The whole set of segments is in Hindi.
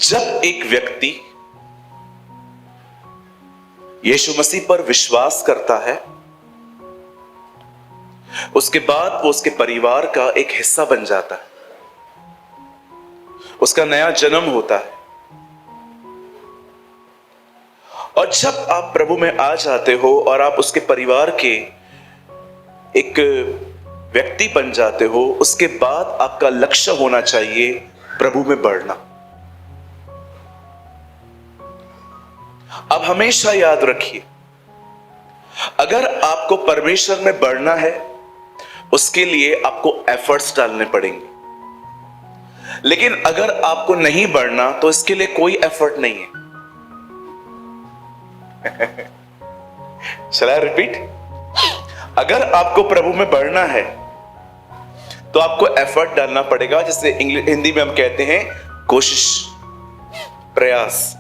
जब एक व्यक्ति यीशु मसीह पर विश्वास करता है, उसके बाद वो उसके परिवार का एक हिस्सा बन जाता है, उसका नया जन्म होता है। और जब आप प्रभु में आ जाते हो और आप उसके परिवार के एक व्यक्ति बन जाते हो, उसके बाद आपका लक्ष्य होना चाहिए प्रभु में बढ़ना। अब हमेशा याद रखिए, अगर आपको परमेश्वर में बढ़ना है, उसके लिए आपको एफर्ट्स डालने पड़ेंगे। लेकिन अगर आपको नहीं बढ़ना तो इसके लिए कोई एफर्ट नहीं है। Shall I repeat? अगर आपको प्रभु में बढ़ना है तो आपको एफर्ट डालना पड़ेगा, जिसे हिंदी में हम कहते हैं कोशिश, प्रयास।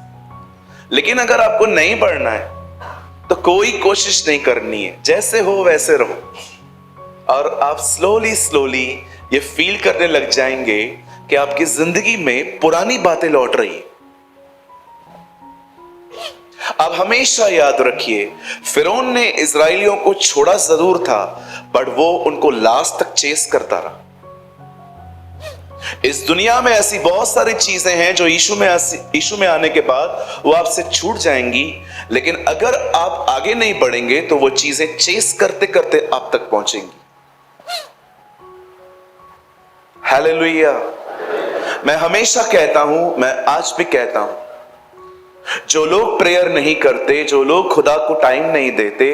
लेकिन अगर आपको नहीं बढ़ना है तो कोई कोशिश नहीं करनी है, जैसे हो वैसे रहो। और आप स्लोली ये फील करने लग जाएंगे कि आपकी जिंदगी में पुरानी बातें लौट रही है। अब हमेशा याद रखिए, फिरौन ने इजराइलियों को छोड़ा जरूर था, बट वो उनको लास्ट तक चेस करता रहा। इस दुनिया में ऐसी बहुत सारी चीजें हैं जो यीशु में आने के बाद वो आपसे छूट जाएंगी, लेकिन अगर आप आगे नहीं बढ़ेंगे तो वो चीजें चेस करते करते आप तक पहुंचेंगी। हालेलुया। मैं हमेशा कहता हूं, मैं आज भी कहता हूं, जो लोग प्रेयर नहीं करते, जो लोग खुदा को टाइम नहीं देते,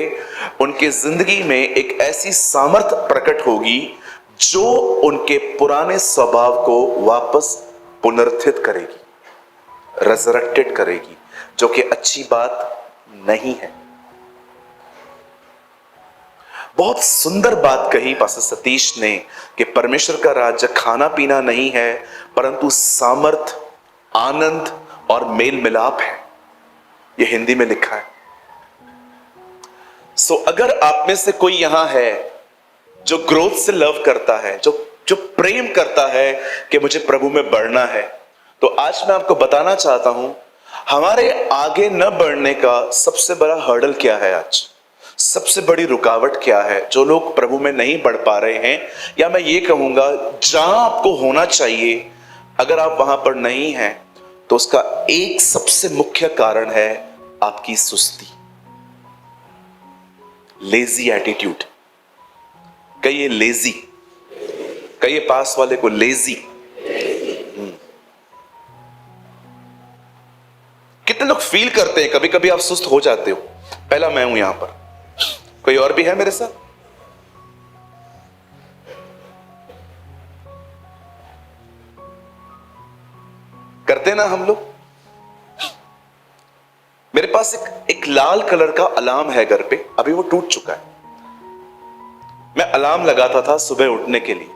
उनकी जिंदगी में एक ऐसी सामर्थ प्रकट होगी जो उनके पुराने स्वभाव को वापस पुनर्स्थित करेगी, रेजरेक्टेड करेगी, जो कि अच्छी बात नहीं है। बहुत सुंदर बात कही पास्टर सतीश ने कि परमेश्वर का राज्य खाना पीना नहीं है, परंतु सामर्थ, आनंद और मेल मिलाप है। ये हिंदी में लिखा है। सो अगर आप में से कोई यहां है जो ग्रोथ से लव करता है, जो प्रेम करता है कि मुझे प्रभु में बढ़ना है, तो आज मैं आपको बताना चाहता हूं, हमारे आगे न बढ़ने का सबसे बड़ा हर्डल क्या है, आज सबसे बड़ी रुकावट क्या है, जो लोग प्रभु में नहीं बढ़ पा रहे हैं, या मैं ये कहूंगा जहां आपको होना चाहिए अगर आप वहां पर नहीं हैं, तो उसका एक सबसे मुख्य कारण है आपकी सुस्ती, लेजी एटीट्यूड। कहिए लेजी, कहिए पास वाले को लेजी। कितने लोग फील करते हैं कभी कभी आप सुस्त हो जाते हो? पहला मैं हूं यहां पर, कोई और भी है मेरे साथ? करते ना हम लोग। मेरे पास एक लाल कलर का अलार्म है घर पे, अभी वो टूट चुका है। मैं अलार्म लगाता था सुबह उठने के लिए।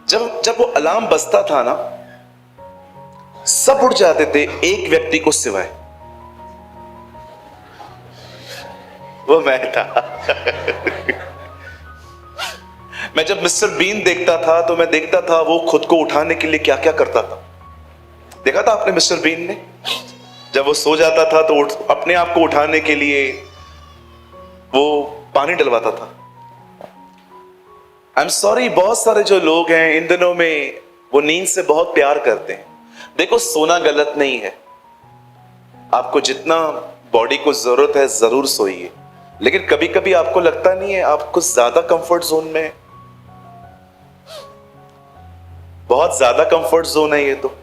जब वो अलार्म बजता था ना, सब उठ जाते थे, एक व्यक्ति को सिवाय, वो मैं था। मैं जब मिस्टर बीन देखता था तो मैं देखता था वो खुद को उठाने के लिए क्या क्या करता था। देखा था आपने मिस्टर बीन ने? जब वो सो जाता था तो अपने आप को उठाने के लिए वो पानी डलवाता था। आई एम सॉरी, बहुत सारे जो लोग हैं इन दिनों में वो नींद से बहुत प्यार करते हैं। देखो, सोना गलत नहीं है, आपको जितना बॉडी को जरूरत है जरूर सोइए, लेकिन कभी कभी आपको लगता नहीं है आप कुछ ज्यादा कंफर्ट जोन में है? बहुत ज्यादा कंफर्ट जोन है ये, तो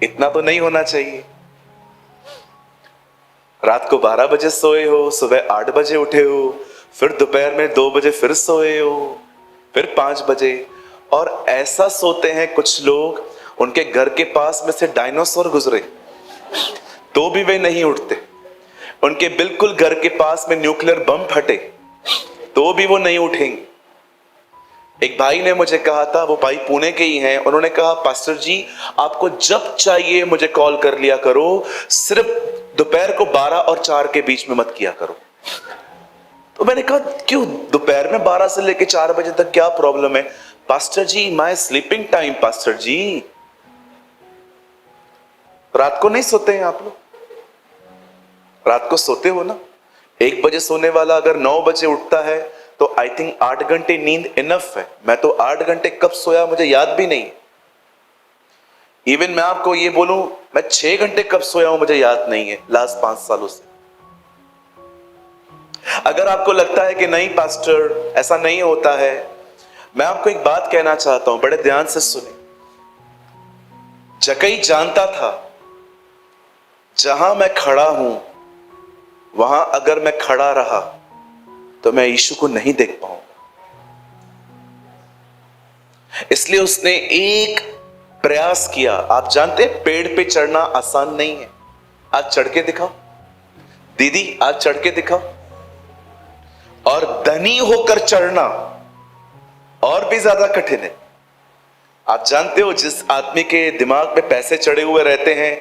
इतना तो नहीं होना चाहिए। रात को 12 बजे सोए हो, सुबह 8 बजे उठे हो, फिर दोपहर में 2 बजे फिर सोए हो, फिर 5 बजे। और ऐसा सोते हैं कुछ लोग, उनके घर के पास में से डायनासोर गुजरे तो भी वे नहीं उठते। उनके बिल्कुल घर के पास में न्यूक्लियर बम फटे तो भी वो नहीं उठेंगे। एक भाई ने मुझे कहा था, वो भाई पुणे के ही हैं, उन्होंने कहा पास्टर जी आपको जब चाहिए मुझे कॉल कर लिया करो, सिर्फ दोपहर को 12 और 4 के बीच में मत किया करो। तो मैंने कहा क्यों, दोपहर में 12 से लेकर 4 बजे तक क्या प्रॉब्लम है? Pastor ji my sleeping time, pastor ji रात को नहीं सोते हैं आप लोग? रात को सोते हो ना? 1 बजे सोने वाला अगर 9 बजे उठता है तो आई थिंक 8 घंटे नींद इनफ है। मैं तो 8 घंटे कब सोया मुझे याद भी नहीं। इवन मैं आपको ये बोलूं, मैं 6 घंटे कब सोया हूं मुझे याद नहीं है लास्ट 5 सालों से। अगर आपको लगता है कि नहीं पास्टर ऐसा नहीं होता है, मैं आपको एक बात कहना चाहता हूं, बड़े ध्यान से सुने। जक्कई जानता था जहां मैं खड़ा हूं वहां अगर मैं खड़ा रहा तो मैं यीशु को नहीं देख पाऊंगा। इसलिए उसने एक प्रयास किया। आप जानते हैं पेड़ पे चढ़ना आसान नहीं है। आज चढ़ के दिखाओ दीदी, आज चढ़ के दिखाओ। और धनी होकर चढ़ना और भी ज्यादा कठिन है। आप जानते हो जिस आदमी के दिमाग में पैसे चढ़े हुए रहते हैं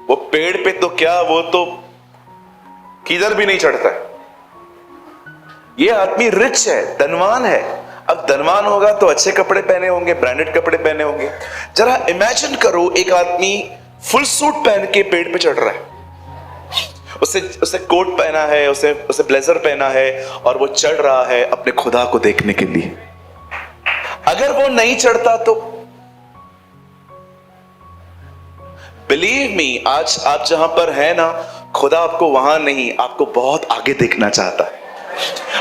वो पेड़ पे तो क्या, वो तो किधर भी नहीं चढ़ता है। ये आदमी रिच है, धनवान है। अब धनवान होगा तो अच्छे कपड़े पहने होंगे, ब्रांडेड कपड़े पहने होंगे। जरा इमेजिन करो एक आदमी फुल सूट पहन के पेड़ पे चढ़ रहा है। उसे कोट पहना है, उसे ब्लेजर पहना है और वो चढ़ रहा है अपने खुदा को देखने के लिए। अगर वो नहीं चढ़ता तो बिलीव मी, आज आप जहां पर है ना, खुदा आपको वहां नहीं, आपको बहुत आगे देखना चाहता है।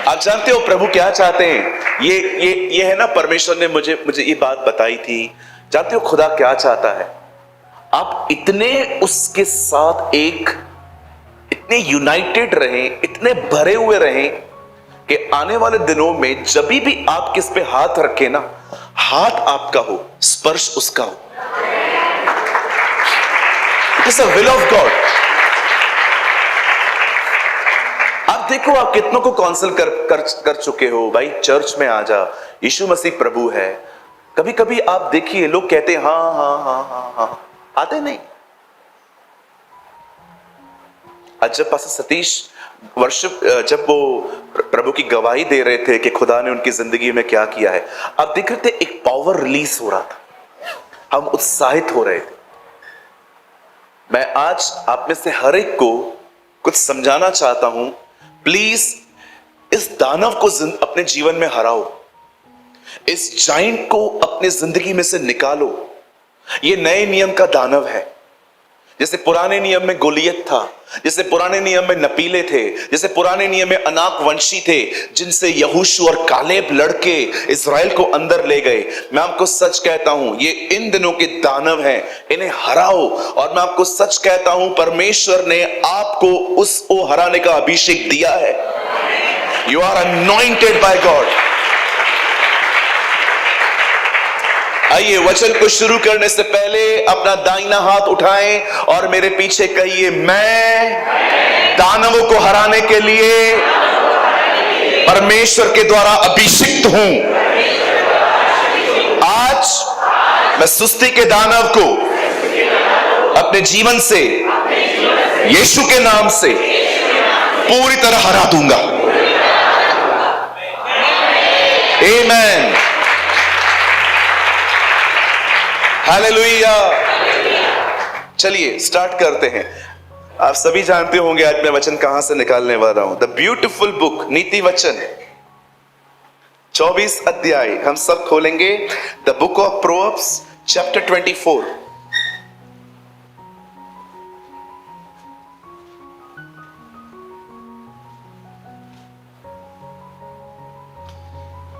आप जानते हो प्रभु क्या चाहते हैं? ये है ना, परमेश्वर ने मुझे ये बात बताई थी। जानते हो खुदा क्या चाहता है? आप इतने उसके साथ इतने यूनाइटेड रहें, इतने भरे हुए रहें कि आने वाले दिनों में जब भी आप किस पे हाथ रखें ना, हाथ आपका हो, स्पर्श उसका हो। It is the will of God. आप देखो, आप कितनों को काउंसिल कर चुके हो, भाई चर्च में आ जा, यीशु मसीह प्रभु है। कभी कभी आप देखिए लोग कहते हैं हाँ हाँ हाँ हाँ हाँ, आते नहीं। आज जब पास्टर सतीश वर्शिप, जब वो प्रभु की गवाही दे रहे थे कि खुदा ने उनकी जिंदगी में क्या किया है, आप देख रहे थे एक पावर रिलीज हो रहा था, हम उत्साहित हो रहे थे। मैं आज आप में से हर एक को कुछ समझाना चाहता हूं। प्लीज इस दानव को अपने जीवन में हराओ, इस जाइंट को अपने जिंदगी में से निकालो। ये नए नियम का दानव है। जैसे पुराने नियम में गोलियत था, जैसे पुराने नियम में नपीले थे, जैसे पुराने नियम में अनाक वंशी थे जिनसे यहोशू और कालेब लड़के इजराइल को अंदर ले गए। मैं आपको सच कहता हूं ये इन दिनों के दानव हैं, इन्हें हराओ। और मैं आपको सच कहता हूं परमेश्वर ने आपको उसको हराने का अभिषेक दिया है। You are anointed by God. आइए वचन को शुरू करने से पहले अपना दाहिना हाथ उठाएं और मेरे पीछे कहिए, मैं दानवों को हराने के लिए परमेश्वर के द्वारा अभिषिक्त हूं। आज मैं सुस्ती के दानव को अपने जीवन से यीशु के नाम से पूरी तरह हरा दूंगा। आमीन, हालेलुया। चलिए स्टार्ट करते हैं। आप सभी जानते होंगे आज मैं वचन कहां से निकालने वाला हूं। द ब्यूटीफुल बुक नीति वचन 24 अध्याय हम सब खोलेंगे। The book of proverbs chapter 24।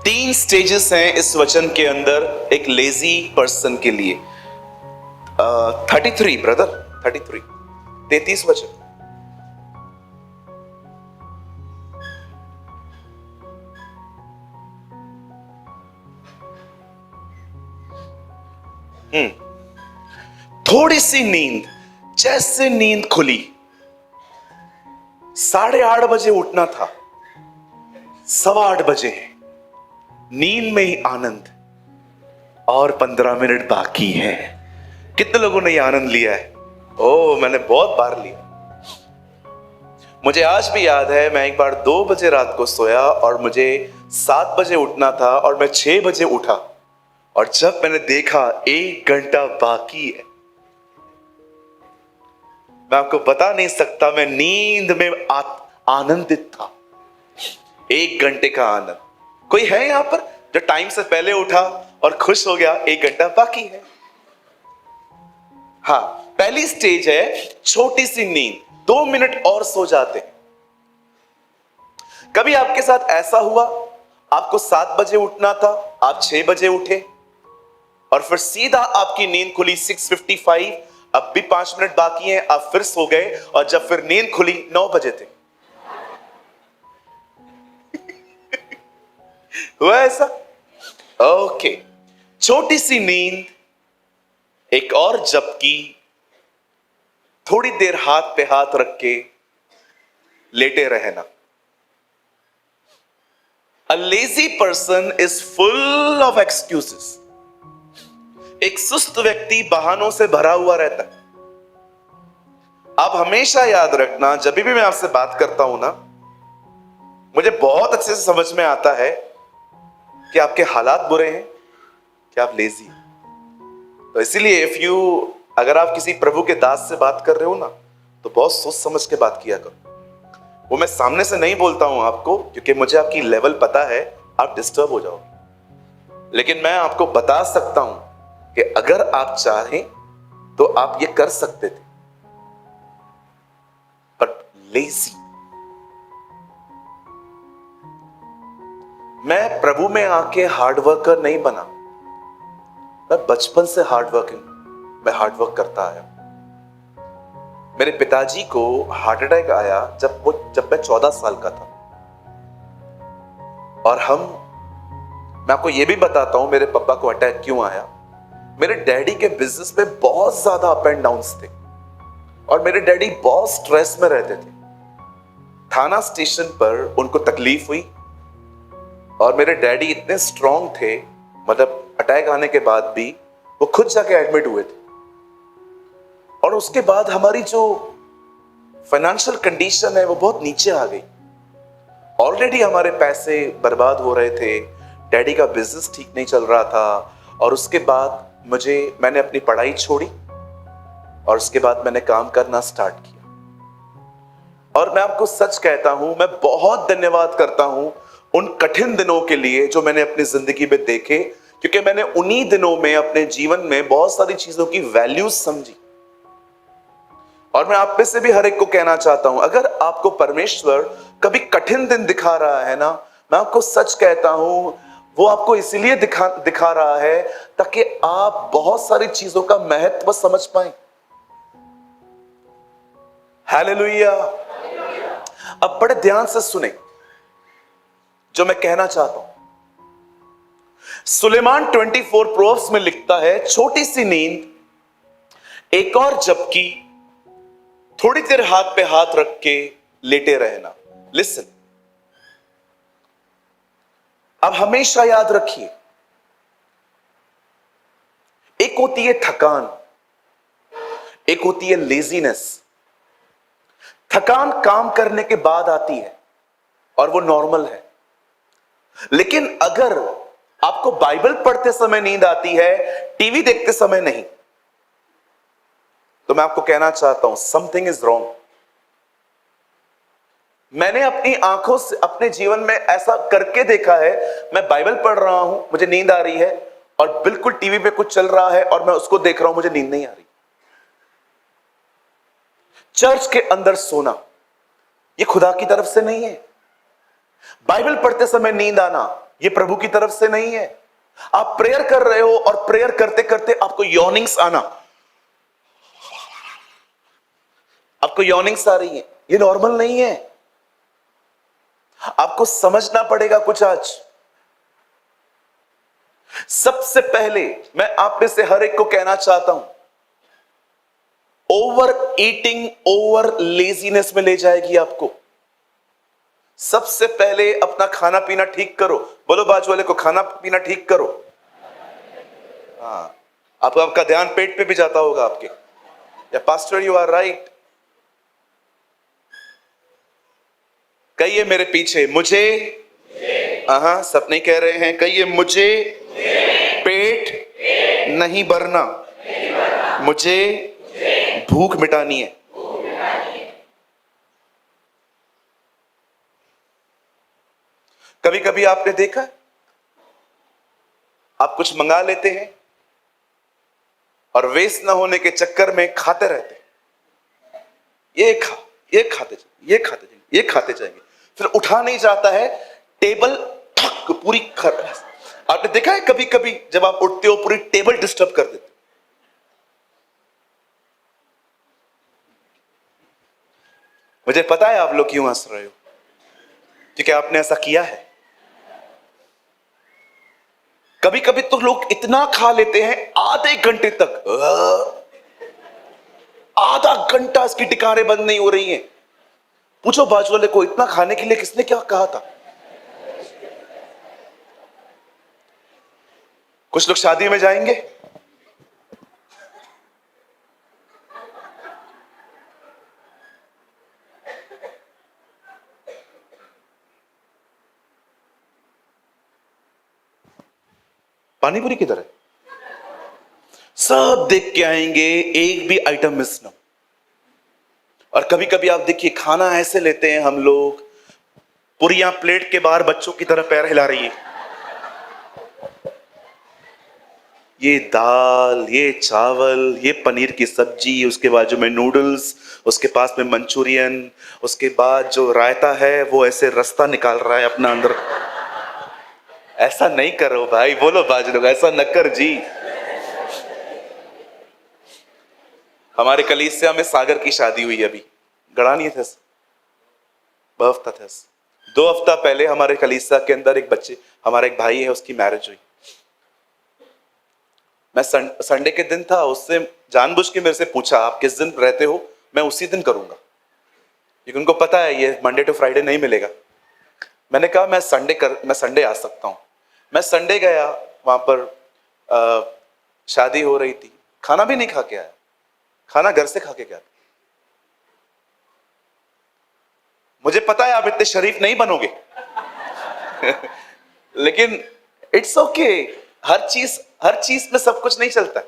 तीन स्टेजेस हैं इस वचन के अंदर एक लेजी पर्सन के लिए। 33 ब्रदर, 33 वचन। थोड़ी सी नींद, जैसे नींद खुली 8:30 बजे उठना था, 8:15 बजे है, नींद में ही आनंद, और 15 मिनट बाकी है। कितने लोगों ने ये आनंद लिया है? ओह, मैंने बहुत बार लिया। मुझे आज भी याद है, मैं एक बार 2 बजे रात को सोया और मुझे 7 बजे उठना था और मैं 6 बजे उठा, और जब मैंने देखा 1 घंटा बाकी है, मैं आपको बता नहीं सकता, मैं नींद में आनंदित था। 1 घंटे का आनंद। कोई है यहां पर जो टाइम से पहले उठा और खुश हो गया? 1 घंटा बाकी है। हाँ, पहली स्टेज है छोटी सी नींद, 2 मिनट और सो जाते हैं। कभी आपके साथ ऐसा हुआ, आपको 7 बजे उठना था, आप 6 बजे उठे और फिर सीधा आपकी नींद खुली 6:55, अब भी 5 मिनट बाकी हैं, आप फिर सो गए और जब फिर नींद खुली 9 बजे थे। हुआ ऐसा? ओके, छोटी सी नींद, एक और झपकी, थोड़ी देर हाथ पे हाथ रख के लेटे रहना। A lazy person is full of excuses. एक सुस्त व्यक्ति बहानों से भरा हुआ रहता है। आप हमेशा याद रखना, जब भी मैं आपसे बात करता हूं ना, मुझे बहुत अच्छे से समझ में आता है कि आपके हालात बुरे हैं, कि आप लेजी हैं। तो इसीलिए अगर आप किसी प्रभु के दास से बात कर रहे हो ना, तो बहुत सोच समझ के बात किया करो। वो मैं सामने से नहीं बोलता हूं आपको, क्योंकि मुझे आपकी लेवल पता है, आप डिस्टर्ब हो जाओगे। लेकिन मैं आपको बता सकता हूं कि अगर आप चाहें तो आप ये कर सकते थे, बट लेजी। मैं प्रभु में आके हार्ड वर्कर नहीं बना, मैं बचपन से हार्ड वर्क करता आया। मेरे पिताजी को हार्ट अटैक आया जब मैं 14 साल का था। और मैं आपको यह भी बताता हूं मेरे पापा को अटैक क्यों आया। मेरे डैडी के बिजनेस में बहुत ज्यादा अप एंड डाउन्स थे और मेरे डैडी बहुत स्ट्रेस में रहते थे। थाना स्टेशन पर उनको तकलीफ हुई और मेरे डैडी इतने स्ट्रांग थे, मतलब अटैक आने के बाद भी वो खुद जाके एडमिट हुए थे। और उसके बाद हमारी जो फाइनेंशियल कंडीशन है वो बहुत नीचे आ गई। ऑलरेडी हमारे पैसे बर्बाद हो रहे थे, डैडी का बिजनेस ठीक नहीं चल रहा था। और उसके बाद मैंने अपनी पढ़ाई छोड़ी और उसके बाद मैंने काम करना स्टार्ट किया। और मैं आपको सच कहता हूं, मैं बहुत धन्यवाद करता हूं उन कठिन दिनों के लिए जो मैंने अपनी जिंदगी में देखे, क्योंकि मैंने उन्हीं दिनों में अपने जीवन में बहुत सारी चीजों की वैल्यूज समझी। और मैं आप में से भी हर एक को कहना चाहता हूं, अगर आपको परमेश्वर कभी कठिन दिन दिखा रहा है ना, मैं आपको सच कहता हूं, वो आपको इसलिए दिखा रहा है ताकि आप बहुत सारी चीजों का महत्व समझ पाएं। हालेलुया। अब बड़े ध्यान से सुने जो मैं कहना चाहता हूं। सुलेमान 24 प्रोव्स में लिखता है, छोटी सी नींद, एक और झपकी, थोड़ी देर हाथ पे हाथ रख के लेटे रहना। लिसन, अब हमेशा याद रखिए, एक होती है थकान, एक होती है लेजीनेस। थकान काम करने के बाद आती है और वो नॉर्मल है। लेकिन अगर आपको बाइबल पढ़ते समय नींद आती है, टीवी देखते समय नहीं, तो मैं आपको कहना चाहता हूं, समथिंग इज रॉन्ग। मैंने अपनी आंखों से अपने जीवन में ऐसा करके देखा है, मैं बाइबल पढ़ रहा हूं, मुझे नींद आ रही है और बिल्कुल टीवी पे कुछ चल रहा है और मैं उसको देख रहा हूं, मुझे नींद नहीं आ रही। चर्च के अंदर सोना ये खुदा की तरफ से नहीं है। बाइबल पढ़ते समय नींद आना ये प्रभु की तरफ से नहीं है। आप प्रेयर कर रहे हो और प्रेयर करते करते आपको यॉर्निंग्स आना, आपको यॉर्निंग्स आ रही है, ये नॉर्मल नहीं है। आपको समझना पड़ेगा कुछ आज। सबसे पहले मैं आप में से हर एक को कहना चाहता हूं, ओवर ईटिंग ओवर लेजीनेस में ले जाएगी आपको। सबसे पहले अपना खाना पीना ठीक करो। बोलो बाजू वाले को, खाना पीना ठीक करो। हाँ, आपका ध्यान पेट पे भी जाता होगा आपके। या पास्टर यू आर राइट। कहिए मेरे पीछे, मुझे, हाँ सब नहीं कह रहे हैं, कहिए मुझे पेट नहीं भरना, मुझे भूख मिटानी है। कभी कभी आपने देखा है, आप कुछ मंगा लेते हैं और वेस्ट ना होने के चक्कर में खाते रहते हैं। ये खाते जाएंगे, ये खाते जाएंगे, ये खाते जाएंगे, फिर उठा नहीं जाता है, टेबल पूरी आपने देखा है कभी कभी जब आप उठते हो पूरी टेबल डिस्टर्ब कर देते। मुझे पता है आप लोग क्यों हंस रहे हो, क्योंकि आपने ऐसा किया है। कभी कभी तो लोग इतना खा लेते हैं आधे घंटे तक, आधा घंटा इसकी टिकारें बंद नहीं हो रही हैं। पूछो बाजू वाले को, इतना खाने के लिए किसने क्या कहा था। कुछ लोग शादी में जाएंगे, पानीपुरी किधर है, सब देख के आएंगे, एक भी आइटम मिस ना। और कभी कभी आप देखिए खाना ऐसे लेते हैं हम लोग, पुरियां प्लेट के बाहर बच्चों की तरह पैर हिला रही है। ये दाल, ये चावल, ये पनीर की सब्जी, उसके बाजू में नूडल्स, उसके पास में मंचूरियन, उसके बाद जो रायता है वो ऐसे रास्ता निकाल रहा है अपना अंदर। ऐसा नहीं करो भाई, बोलो बाजू लोग, ऐसा न कर जी। हमारे कलीसिया में सागर की शादी हुई अभी, गड़ा नहीं थे, 2 हफ्ता थे। 2 हफ्ता पहले हमारे कलीसिया के अंदर एक बच्चे, हमारा एक भाई है, उसकी मैरिज हुई। मैं संडे के दिन था, उससे जानबूझ के मेरे से पूछा आप किस दिन रहते हो, मैं उसी दिन करूंगा, क्योंकि उनको पता है ये मंडे टू फ्राइडे नहीं मिलेगा। मैंने कहा मैं संडे आ सकता हूं। मैं संडे गया, वहां पर शादी हो रही थी, खाना भी नहीं खा के आया, खाना घर से खा के गया। मुझे पता है आप इतने शरीफ नहीं बनोगे लेकिन इट्स ओके, हर चीज में सब कुछ नहीं चलता।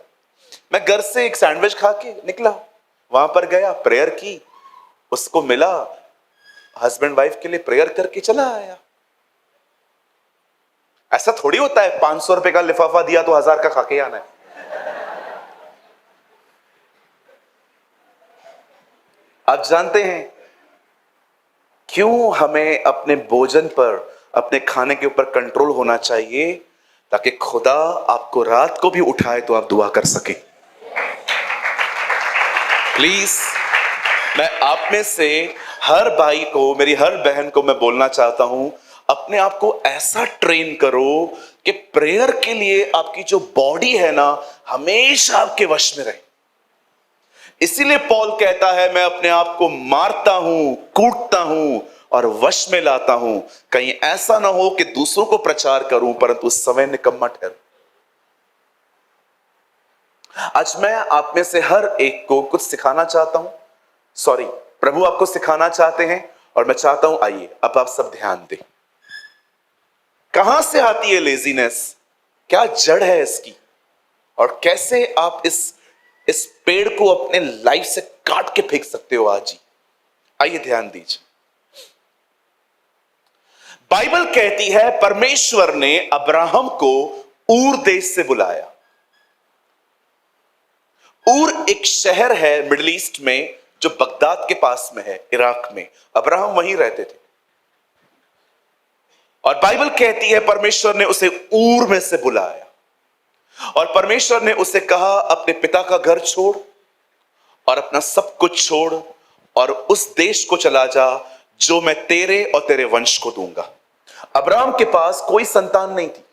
मैं घर से एक सैंडविच खा के निकला, वहां पर गया, प्रेयर की, उसको मिला, हस्बैंड वाइफ के लिए प्रेयर करके चला आया। ऐसा थोड़ी होता है 500 रुपए का लिफाफा दिया तो 1000 का खा के आना है। आप जानते हैं क्यों हमें अपने भोजन पर, अपने खाने के ऊपर कंट्रोल होना चाहिए, ताकि खुदा आपको रात को भी उठाए तो आप दुआ कर सके। प्लीज, मैं आप में से हर भाई को, मेरी हर बहन को मैं बोलना चाहता हूं, अपने आप को ऐसा ट्रेन करो कि प्रेयर के लिए आपकी जो बॉडी है ना, हमेशा आपके वश में रहे। इसीलिए पौल कहता है मैं अपने आप को मारता हूं, कूटता हूं और वश में लाता हूं, कहीं ऐसा ना हो कि दूसरों को प्रचार करूं परंतु उस समय निकम्मा ठहरूं। आज मैं आप में से हर एक को कुछ सिखाना चाहता हूं, सॉरी, प्रभु आपको सिखाना चाहते हैं, और मैं चाहता हूं आइए अब आप सब ध्यान दें। कहां से आती है लेजीनेस, क्या जड़ है इसकी, और कैसे आप इस पेड़ को अपने लाइफ से काट के फेंक सकते हो आज ही। आइए ध्यान दीजिए। बाइबल कहती है परमेश्वर ने अब्राहम को ऊर देश से बुलाया। ऊर एक शहर है मिडिल ईस्ट में जो बगदाद के पास में है, इराक में। अब्राहम वहीं रहते थे, और बाइबल कहती है परमेश्वर ने उसे ऊर में से बुलाया, और परमेश्वर ने उसे कहा अपने पिता का घर छोड़ और अपना सब कुछ छोड़ और उस देश को चला जा जो मैं तेरे और तेरे वंश को दूंगा। अब्राहम के पास कोई संतान नहीं थी,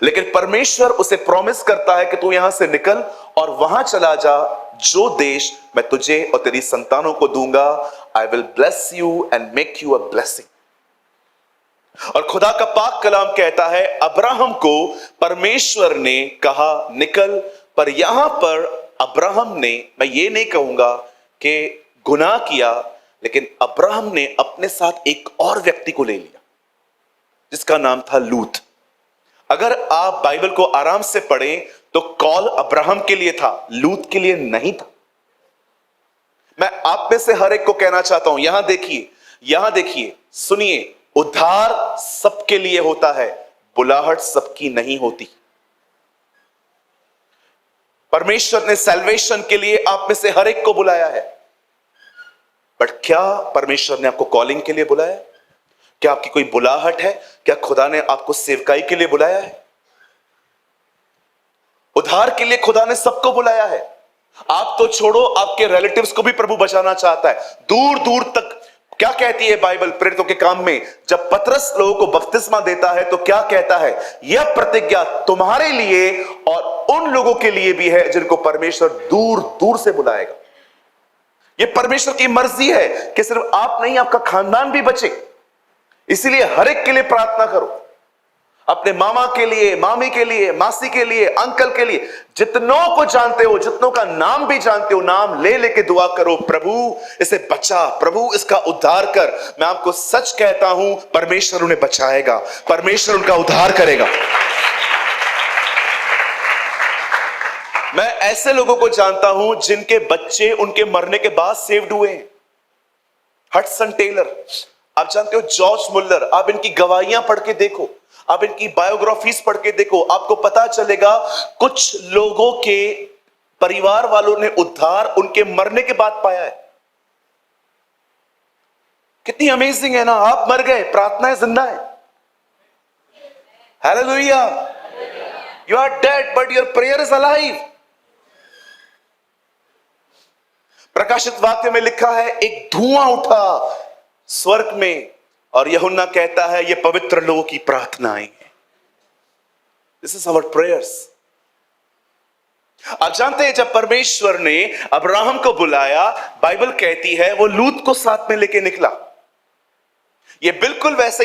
लेकिन परमेश्वर उसे प्रॉमिस करता है कि तू यहां से निकल और वहां चला जा जो देश मैं तुझे और तेरी संतानों को दूंगा। I will bless you and make you a blessing. और खुदा का पाक कलाम कहता है अब्राहम को परमेश्वर ने कहा निकल, पर यहां पर अब्राहम ने, मैं ये नहीं कहूंगा कि गुनाह किया, लेकिन अब्राहम ने अपने साथ एक और व्यक्ति को ले लिया जिसका नाम था लूत। अगर आप बाइबल को आराम से पढ़ें तो कॉल अब्राहम के लिए था, लूत के लिए नहीं था। मैं आप में से हर एक को कहना चाहता हूं, यहां देखिए, सुनिए, उद्धार सबके लिए होता है, बुलाहट सबकी नहीं होती। परमेश्वर ने सैल्वेशन के लिए आप में से हर एक को बुलाया है, बट क्या परमेश्वर ने आपको कॉलिंग के लिए बुलाया है? क्या आपकी कोई बुलाहट है? क्या खुदा ने आपको सेवकाई के लिए बुलाया है? उद्धार के लिए खुदा ने सबको बुलाया है। आप तो छोड़ो, आपके रिलेटिव्स को भी प्रभु बचाना चाहता है, दूर दूर तक। क्या कहती है बाइबल प्रेरितों के काम में? जब पतरस लोगों को बपतिस्मा देता है तो क्या कहता है? यह प्रतिज्ञा तुम्हारे लिए और उन लोगों के लिए भी है जिनको परमेश्वर दूर दूर से बुलाएगा। यह परमेश्वर की मर्जी है कि सिर्फ आप नहीं, आपका खानदान भी बचे। इसीलिए हर एक के लिए प्रार्थना करो, अपने मामा के लिए, मामी के लिए, मासी के लिए, अंकल के लिए, जितनों को जानते हो, जितनों का नाम भी जानते हो, नाम ले लेके दुआ करो, प्रभु इसे बचा, प्रभु इसका उद्धार कर। मैं आपको सच कहता हूं, परमेश्वर उन्हें बचाएगा, परमेश्वर उनका उद्धार करेगा। मैं ऐसे लोगों को जानता हूं जिनके बच्चे उनके मरने के बाद सेव्ड हुए हैं। हडसन टेलर, आप जानते हो, जॉर्ज मुल्लर, आप इनकी गवाहियां पढ़ के देखो, आप इनकी बायोग्राफीज पढ़ के देखो, आपको पता चलेगा कुछ लोगों के परिवार वालों ने उद्धार उनके मरने के बाद पाया है। कितनी अमेजिंग है ना। आप मर गए, प्रार्थनाएं जिंदा है। Hallelujah. You are dead but your prayer is alive. प्रकाशित वाक्य में लिखा है, एक धुआं उठा स्वर्ग में, और यूहन्ना कहता है ये पवित्र लोगों की प्रार्थनाएं हैं। This is our prayers. आप जानते हैं, जब परमेश्वर ने अब्राहम को बुलाया, बाइबल कहती है वो लूत को साथ में लेके निकला। ये बिल्कुल वैसे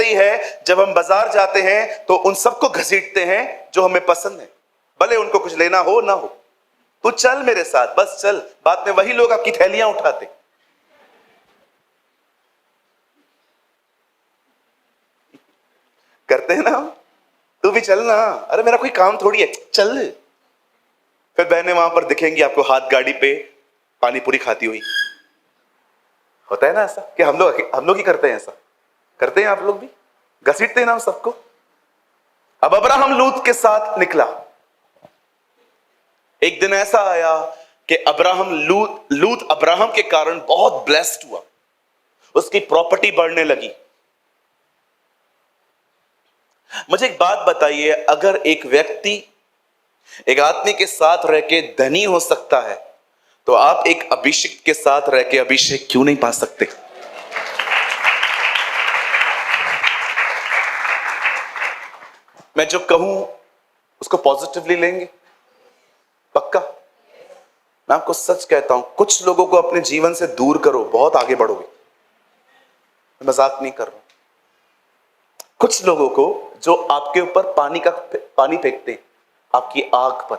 ही है जब हम बाजार जाते हैं तो उन सबको घसीटते हैं जो हमें पसंद है, भले उनको कुछ लेना हो ना हो। तू चल मेरे साथ, बस चल। बाद में वही लोग आपकी थैलियां उठाते। करते हैं ना हम, तू भी चल ना, अरे मेरा कोई काम थोड़ी है, चल। फिर बहनें वहां पर दिखेंगी आपको हाथ गाड़ी पे पानी पूरी खाती हुई। होता है ना ऐसा कि हम लोग ही करते हैं, ऐसा करते हैं आप लोग भी, घसीटते हैं ना हम सबको। अब अब्राहम लूत के साथ निकला। एक दिन ऐसा आया कि लूत अब्राहम के कारण बहुत ब्लेस्ड हुआ, उसकी प्रॉपर्टी बढ़ने लगी। मुझे एक बात बताइए, अगर एक व्यक्ति एक आदमी के साथ रह के धनी हो सकता है, तो आप एक अभिषेक के साथ रह के अभिषेक क्यों नहीं पा सकते? मैं जो कहूं उसको पॉजिटिवली लेंगे, पक्का। मैं आपको सच कहता हूं, कुछ लोगों को अपने जीवन से दूर करो, बहुत आगे बढ़ोगे। मैं मजाक नहीं कर रहा हूं। कुछ लोगों को जो आपके ऊपर पानी फेंकते हैं, आपकी आग पर,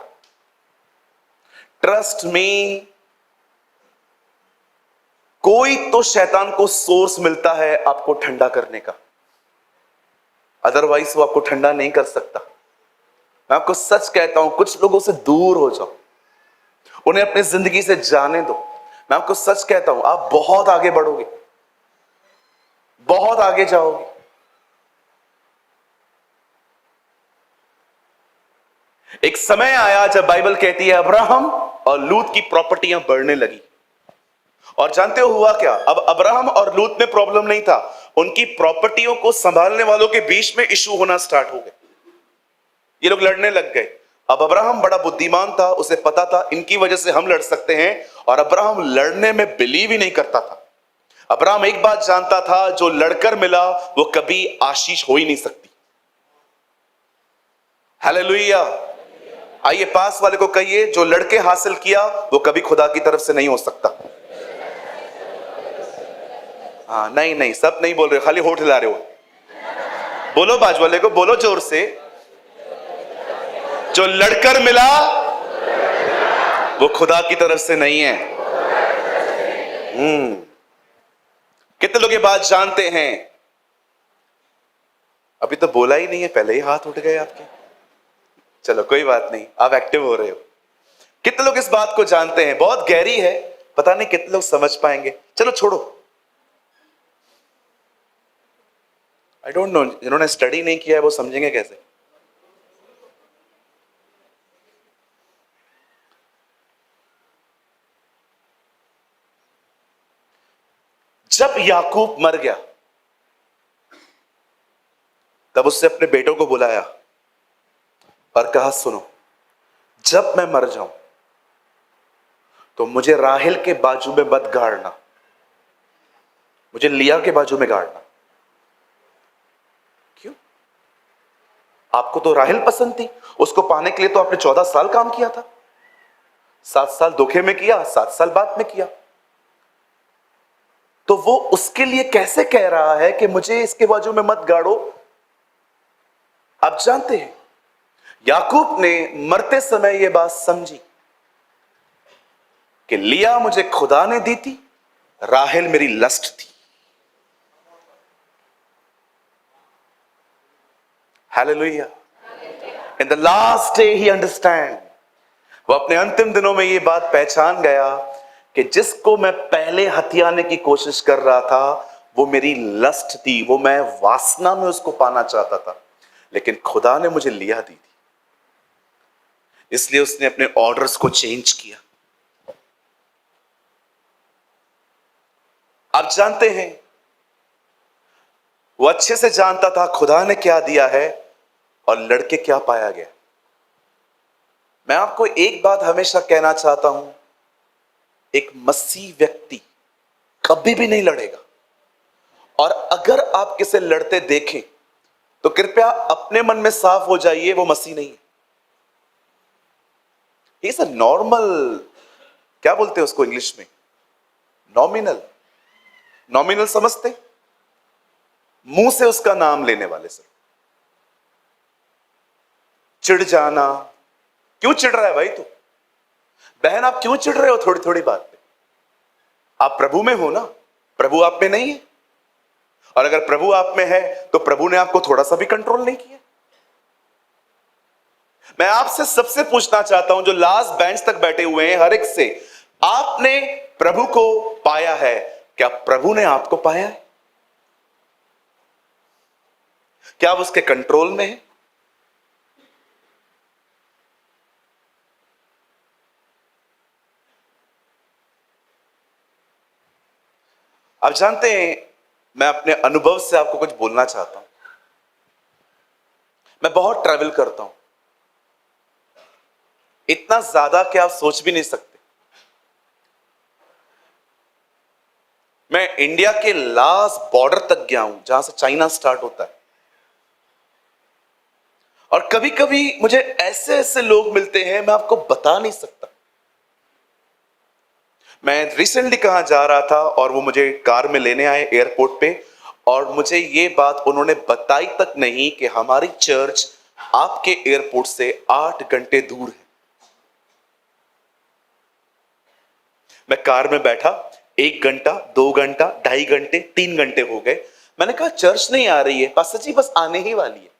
ट्रस्ट में, कोई तो शैतान को सोर्स मिलता है आपको ठंडा करने का, अदरवाइज वो आपको ठंडा नहीं कर सकता। मैं आपको सच कहता हूं, कुछ लोगों से दूर हो जाओ, उन्हें अपनी जिंदगी से जाने दो। मैं आपको सच कहता हूं, आप बहुत आगे बढ़ोगे, बहुत आगे जाओगे। एक समय आया जब बाइबल कहती है अब्राहम और लूत की प्रॉपर्टियां बढ़ने लगी। और जानते हो हुआ क्या? अब अब्राहम और लूत में प्रॉब्लम नहीं था, उनकी प्रॉपर्टियों को संभालने वालों के बीच में इशू होना स्टार्ट हो गए। ये लोग लड़ने लग गए। अब अब्राहम बड़ा बुद्धिमान था, उसे पता था इनकी वजह से हम लड़ सकते हैं, और अब्राहम लड़ने में बिलीव ही नहीं करता था। अब्राहम एक बात जानता था, जो लड़कर मिला वो कभी आशीष हो ही नहीं सकती। हालेलुया। आइए पास वाले को कहिए, जो लड़के हासिल किया वो कभी खुदा की तरफ से नहीं हो सकता। हाँ, नहीं, सब नहीं बोल रहे, खाली होठ हिला रहे हो। बोलो बाजू वाले को, बोलो जोर से, जो लड़कर मिला वो खुदा की तरफ से नहीं है। कितने लोग ये बात जानते हैं? अभी तो बोला ही नहीं है, पहले ही हाथ उठ गए आपके। चलो कोई बात नहीं, आप एक्टिव हो रहे हो। कितने लोग इस बात को जानते हैं? बहुत गहरी है, पता नहीं कितने लोग समझ पाएंगे। चलो छोड़ो। आई डोंट नो, जिन्होंने स्टडी नहीं किया है वो समझेंगे कैसे। जब याकूब मर गया तब उसने अपने बेटों को बुलाया और कहा, सुनो, जब मैं मर जाऊं तो मुझे राहेल के बाजू में मत गाड़ना, मुझे लिया के बाजू में गाड़ना। क्यों? आपको तो राहेल पसंद थी, उसको पाने के लिए तो आपने 14 साल काम किया था। 7 साल धोखे में किया, 7 साल बाद में किया। तो वो उसके लिए कैसे कह रहा है कि मुझे इसके बाजू में मत गाड़ो? आप जानते हैं, याकूब ने मरते समय यह बात समझी कि लिया मुझे खुदा ने दी थी, राहेल मेरी लस्ट थी। Hallelujah. In the last day he understand, वो अपने अंतिम दिनों में ये बात पहचान गया कि जिसको मैं पहले हथियाने की कोशिश कर रहा था वो मेरी लस्ट थी, वो मैं वासना में उसको पाना चाहता था, लेकिन खुदा ने मुझे लिया दी थी। इसलिए उसने अपने ऑर्डर्स को चेंज किया। आप जानते हैं, वो अच्छे से जानता था खुदा ने क्या दिया है और लड़के क्या पाया गया। मैं आपको एक बात हमेशा कहना चाहता हूं, एक मसीह व्यक्ति कभी भी नहीं लड़ेगा, और अगर आप किसे लड़ते देखें तो कृपया अपने मन में साफ हो जाइए, वो मसीह नहीं है। इज अ नॉर्मल, क्या बोलते हैं उसको इंग्लिश में, नॉमिनल। नॉमिनल समझते? मुंह से उसका नाम लेने वाले सर। चिढ़ जाना, क्यों चिढ़ रहा है भाई तू? बहन आप क्यों चिढ़ रहे हो थोड़ी थोड़ी बात पे? आप प्रभु में हो ना, प्रभु आप में नहीं है। और अगर प्रभु आप में है तो प्रभु ने आपको थोड़ा सा भी कंट्रोल नहीं किया। मैं आपसे सबसे पूछना चाहता हूं, जो लास्ट बेंच तक बैठे हुए हैं, हर एक से, आपने प्रभु को पाया है? क्या प्रभु ने आपको पाया है? क्या आप उसके कंट्रोल में है? आप जानते हैं, मैं अपने अनुभव से आपको कुछ बोलना चाहता हूं। मैं बहुत ट्रैवल करता हूं, इतना ज्यादा कि आप सोच भी नहीं सकते। मैं इंडिया के लास्ट बॉर्डर तक गया हूं, जहां से चाइना स्टार्ट होता है। और कभी कभी मुझे ऐसे ऐसे लोग मिलते हैं, मैं आपको बता नहीं सकता। मैं रिसेंटली कहां जा रहा था और वो मुझे कार में लेने आए एयरपोर्ट पे, और मुझे ये बात उन्होंने बताई तक नहीं कि हमारी चर्च आपके एयरपोर्ट से 8 घंटे दूर है। मैं कार में बैठा, 1 घंटा, 2 घंटा, 2.5 घंटे, 3 घंटे हो गए। मैंने कहा चर्च नहीं आ रही है पास्टर जी, बस आने ही वाली है।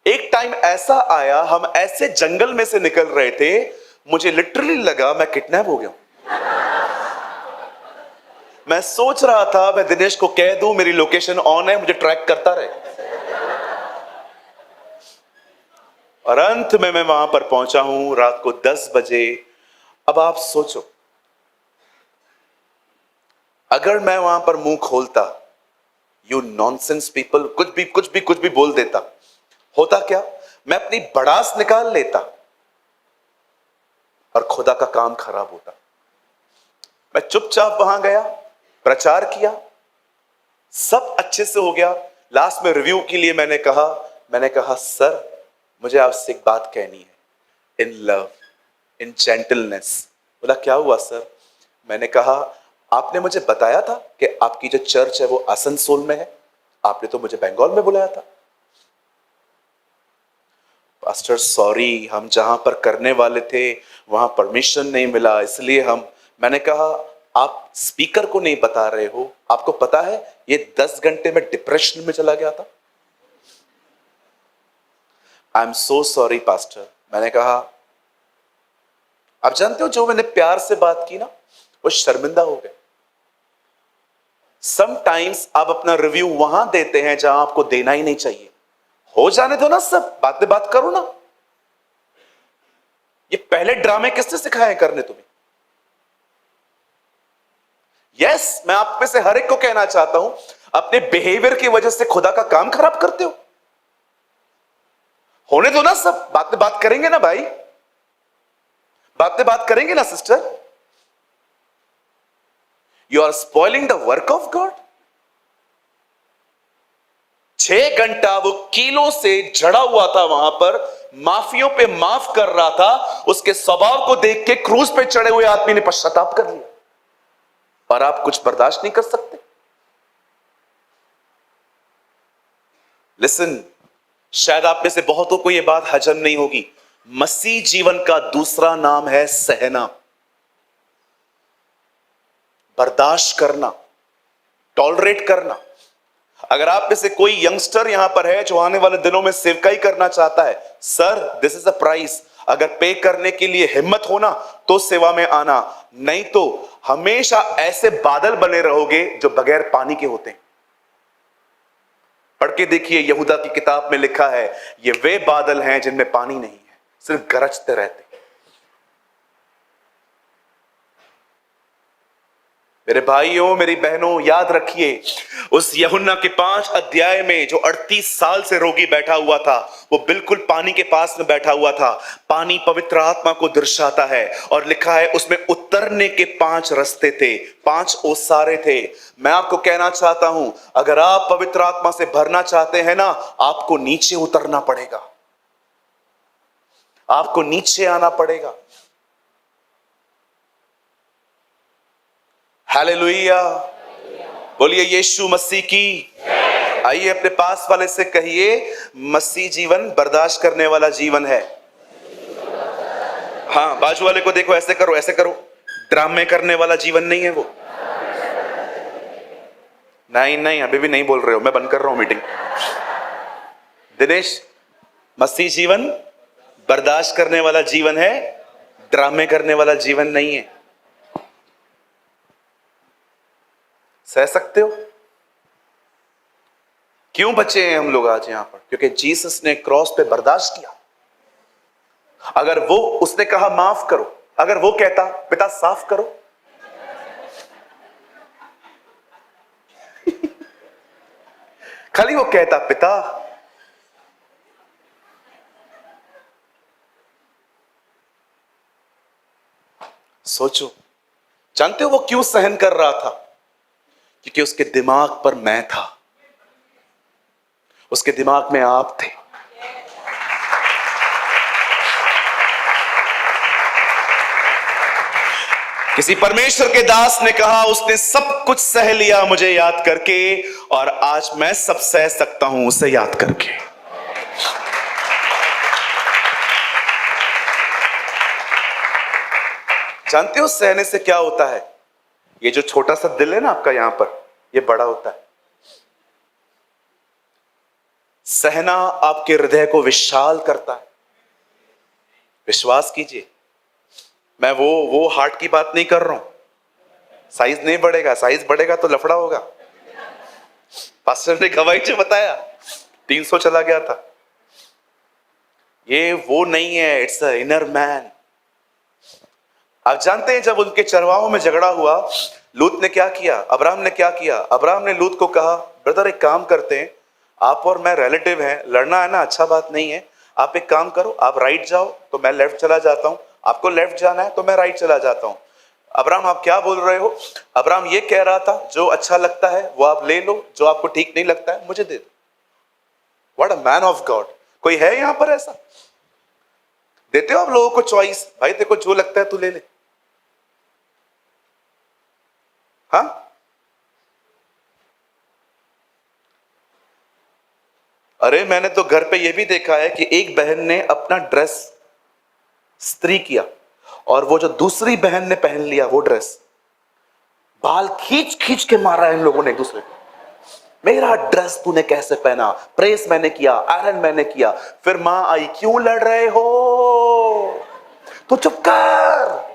एक टाइम ऐसा आया, हम ऐसे जंगल में से निकल रहे थे, मुझे लिटरली लगा मैं किडनैप हो गया। मैं सोच रहा था मैं दिनेश को कह दूं मेरी लोकेशन ऑन है, मुझे ट्रैक करता रहे। और अंत में मैं वहां पर पहुंचा हूं रात को 10 बजे। अब आप सोचो, अगर मैं वहां पर मुंह खोलता, यू नॉनसेंस पीपल, कुछ भी बोल देता, होता क्या? मैं अपनी भड़ास निकाल लेता और खुदा का काम खराब होता। मैं चुपचाप वहां गया, प्रचार किया, सब अच्छे से हो गया। लास्ट में रिव्यू के लिए मैंने कहा सर मुझे आपसे एक बात कहनी है, इन लव, इन जेंटलनेस। बोला क्या हुआ सर? मैंने कहा आपने मुझे बताया था कि आपकी जो चर्च है वो आसनसोल में है, आपने तो मुझे बंगाल में बुलाया था। पास्टर सॉरी, हम जहां पर करने वाले थे वहां परमिशन नहीं मिला, इसलिए मैंने कहा आप स्पीकर को नहीं बता रहे हो, आपको पता है ये 10 घंटे में डिप्रेशन में चला गया था। I am so sorry pastor. मैंने कहा आप जानते हो, जो मैंने प्यार से बात की ना, वो शर्मिंदा हो गए। समटाइम्स आप अपना रिव्यू वहां देते हैं जहां आपको देना ही नहीं चाहिए। हो जाने दो ना, सब बात करो ना। ये पहले ड्रामे किसने सिखाए करने तुम्हें? यस, मैं आप में से हर एक को कहना चाहता हूं, अपने बिहेवियर की वजह से खुदा का काम खराब करते हो। होने दो ना, सब बात करेंगे ना भाई, बात करेंगे ना sister. You are spoiling the work of God. 6 घंटा वो कीलों से जड़ा हुआ था वहां पर, माफियों पे माफ कर रहा था। उसके स्वभाव को देख के क्रूज पे चढ़े हुए आदमी ने पश्चाताप कर लिया, और आप कुछ बर्दाश्त नहीं कर सकते। लिसन, शायद आप में से बहुतों को यह बात हजम नहीं होगी। मसीह जीवन का दूसरा नाम है सहना, बर्दाश्त करना, टॉलरेट करना। अगर आप में से कोई यंगस्टर यहां पर है जो आने वाले दिनों में सेवकाई करना चाहता है, sir this is a price. अगर पे करने के लिए हिम्मत हो ना तो सेवा में आना, नहीं तो हमेशा ऐसे बादल बने रहोगे जो बगैर पानी के होते हैं। पढ़ के देखिए, यहूदा की किताब में लिखा है, ये वे बादल हैं जिनमें पानी नहीं है, सिर्फ गरजते रहते। मेरे भाइयों, मेरी बहनों, याद रखिए, उस यूहन्ना के 5 अध्याय में जो 38 साल से रोगी बैठा हुआ था, वो बिल्कुल पानी के पास में बैठा हुआ था। पानी पवित्र आत्मा को दर्शाता है, और लिखा है उसमें उतरने के 5 रास्ते थे, 5 ओसारे थे। मैं आपको कहना चाहता हूं, अगर आप पवित्र आत्मा से भरना चाहते हैं ना, आपको नीचे उतरना पड़ेगा, आपको नीचे आना पड़ेगा। हालेलुया, बोलिए यीशु मसीह की। आइए अपने पास वाले से कहिए, मसीह जीवन बर्दाश्त करने वाला जीवन है। हाँ, बाजू वाले को देखो, ऐसे करो, ऐसे करो। ड्रामे करने वाला जीवन नहीं है वो। नहीं, अभी भी नहीं बोल रहे हो, मैं बंद कर रहा हूं मीटिंग। दिनेश, मसीह जीवन बर्दाश्त करने वाला जीवन है, ड्रामे करने वाला जीवन नहीं है। सह सकते हो? क्यों बचे हैं हम लोग आज यहां पर? क्योंकि जीसस ने क्रॉस पे बर्दाश्त किया। अगर वो, उसने कहा माफ करो, अगर वो कहता पिता साफ करो, खाली वो कहता पिता, सोचो, जानते हो वो क्यों सहन कर रहा था? क्योंकि उसके दिमाग पर मैं था, उसके दिमाग में आप थे। किसी परमेश्वर के दास ने कहा, उसने सब कुछ सह लिया मुझे याद करके, और आज मैं सब सह सकता हूं उसे याद करके। जानते हो सहने से क्या होता है? ये जो छोटा सा दिल है ना आपका यहां पर, ये बड़ा होता है। सहना आपके हृदय को विशाल करता है। विश्वास कीजिए, मैं वो हार्ट की बात नहीं कर रहा हूं। साइज नहीं बढ़ेगा, साइज बढ़ेगा तो लफड़ा होगा। पास्टर ने गवाही से बताया 300 चला गया था। ये वो नहीं है, इट्स अ इनर मैन। आप जानते हैं, जब उनके चरवाहों में झगड़ा हुआ, लूत ने क्या किया, अब्राहम ने क्या किया? अब्राहम ने लूत को कहा, ब्रदर एक काम करते हैं, आप और मैं रिलेटिव हैं, लड़ना है ना अच्छा बात नहीं है। आप एक काम करो, आप राइट जाओ तो मैं लेफ्ट चला जाता हूं, आपको लेफ्ट जाना है तो मैं राइट चला जाता हूं। अब्राहम आप क्या बोल रहे हो? अब्राहम ये कह रहा था, जो अच्छा लगता है वो आप ले लो, जो आपको ठीक नहीं लगता है मुझे दे दो। What a man of God. कोई है यहां पर ऐसा? देते हो आप लोगों को चॉइस, भाई देखो जो लगता है तू ले ले। हाँ, अरे मैंने तो घर पे ये भी देखा है कि एक बहन ने अपना ड्रेस इस्त्री किया, और वो जो दूसरी बहन ने पहन लिया वो ड्रेस, बाल खींच खींच के मारा है इन लोगों ने एक दूसरे को। मेरा ड्रेस तूने कैसे पहना? प्रेस मैंने किया, आयरन मैंने किया। फिर मां आई, क्यों लड़ रहे हो? तो चुप कर।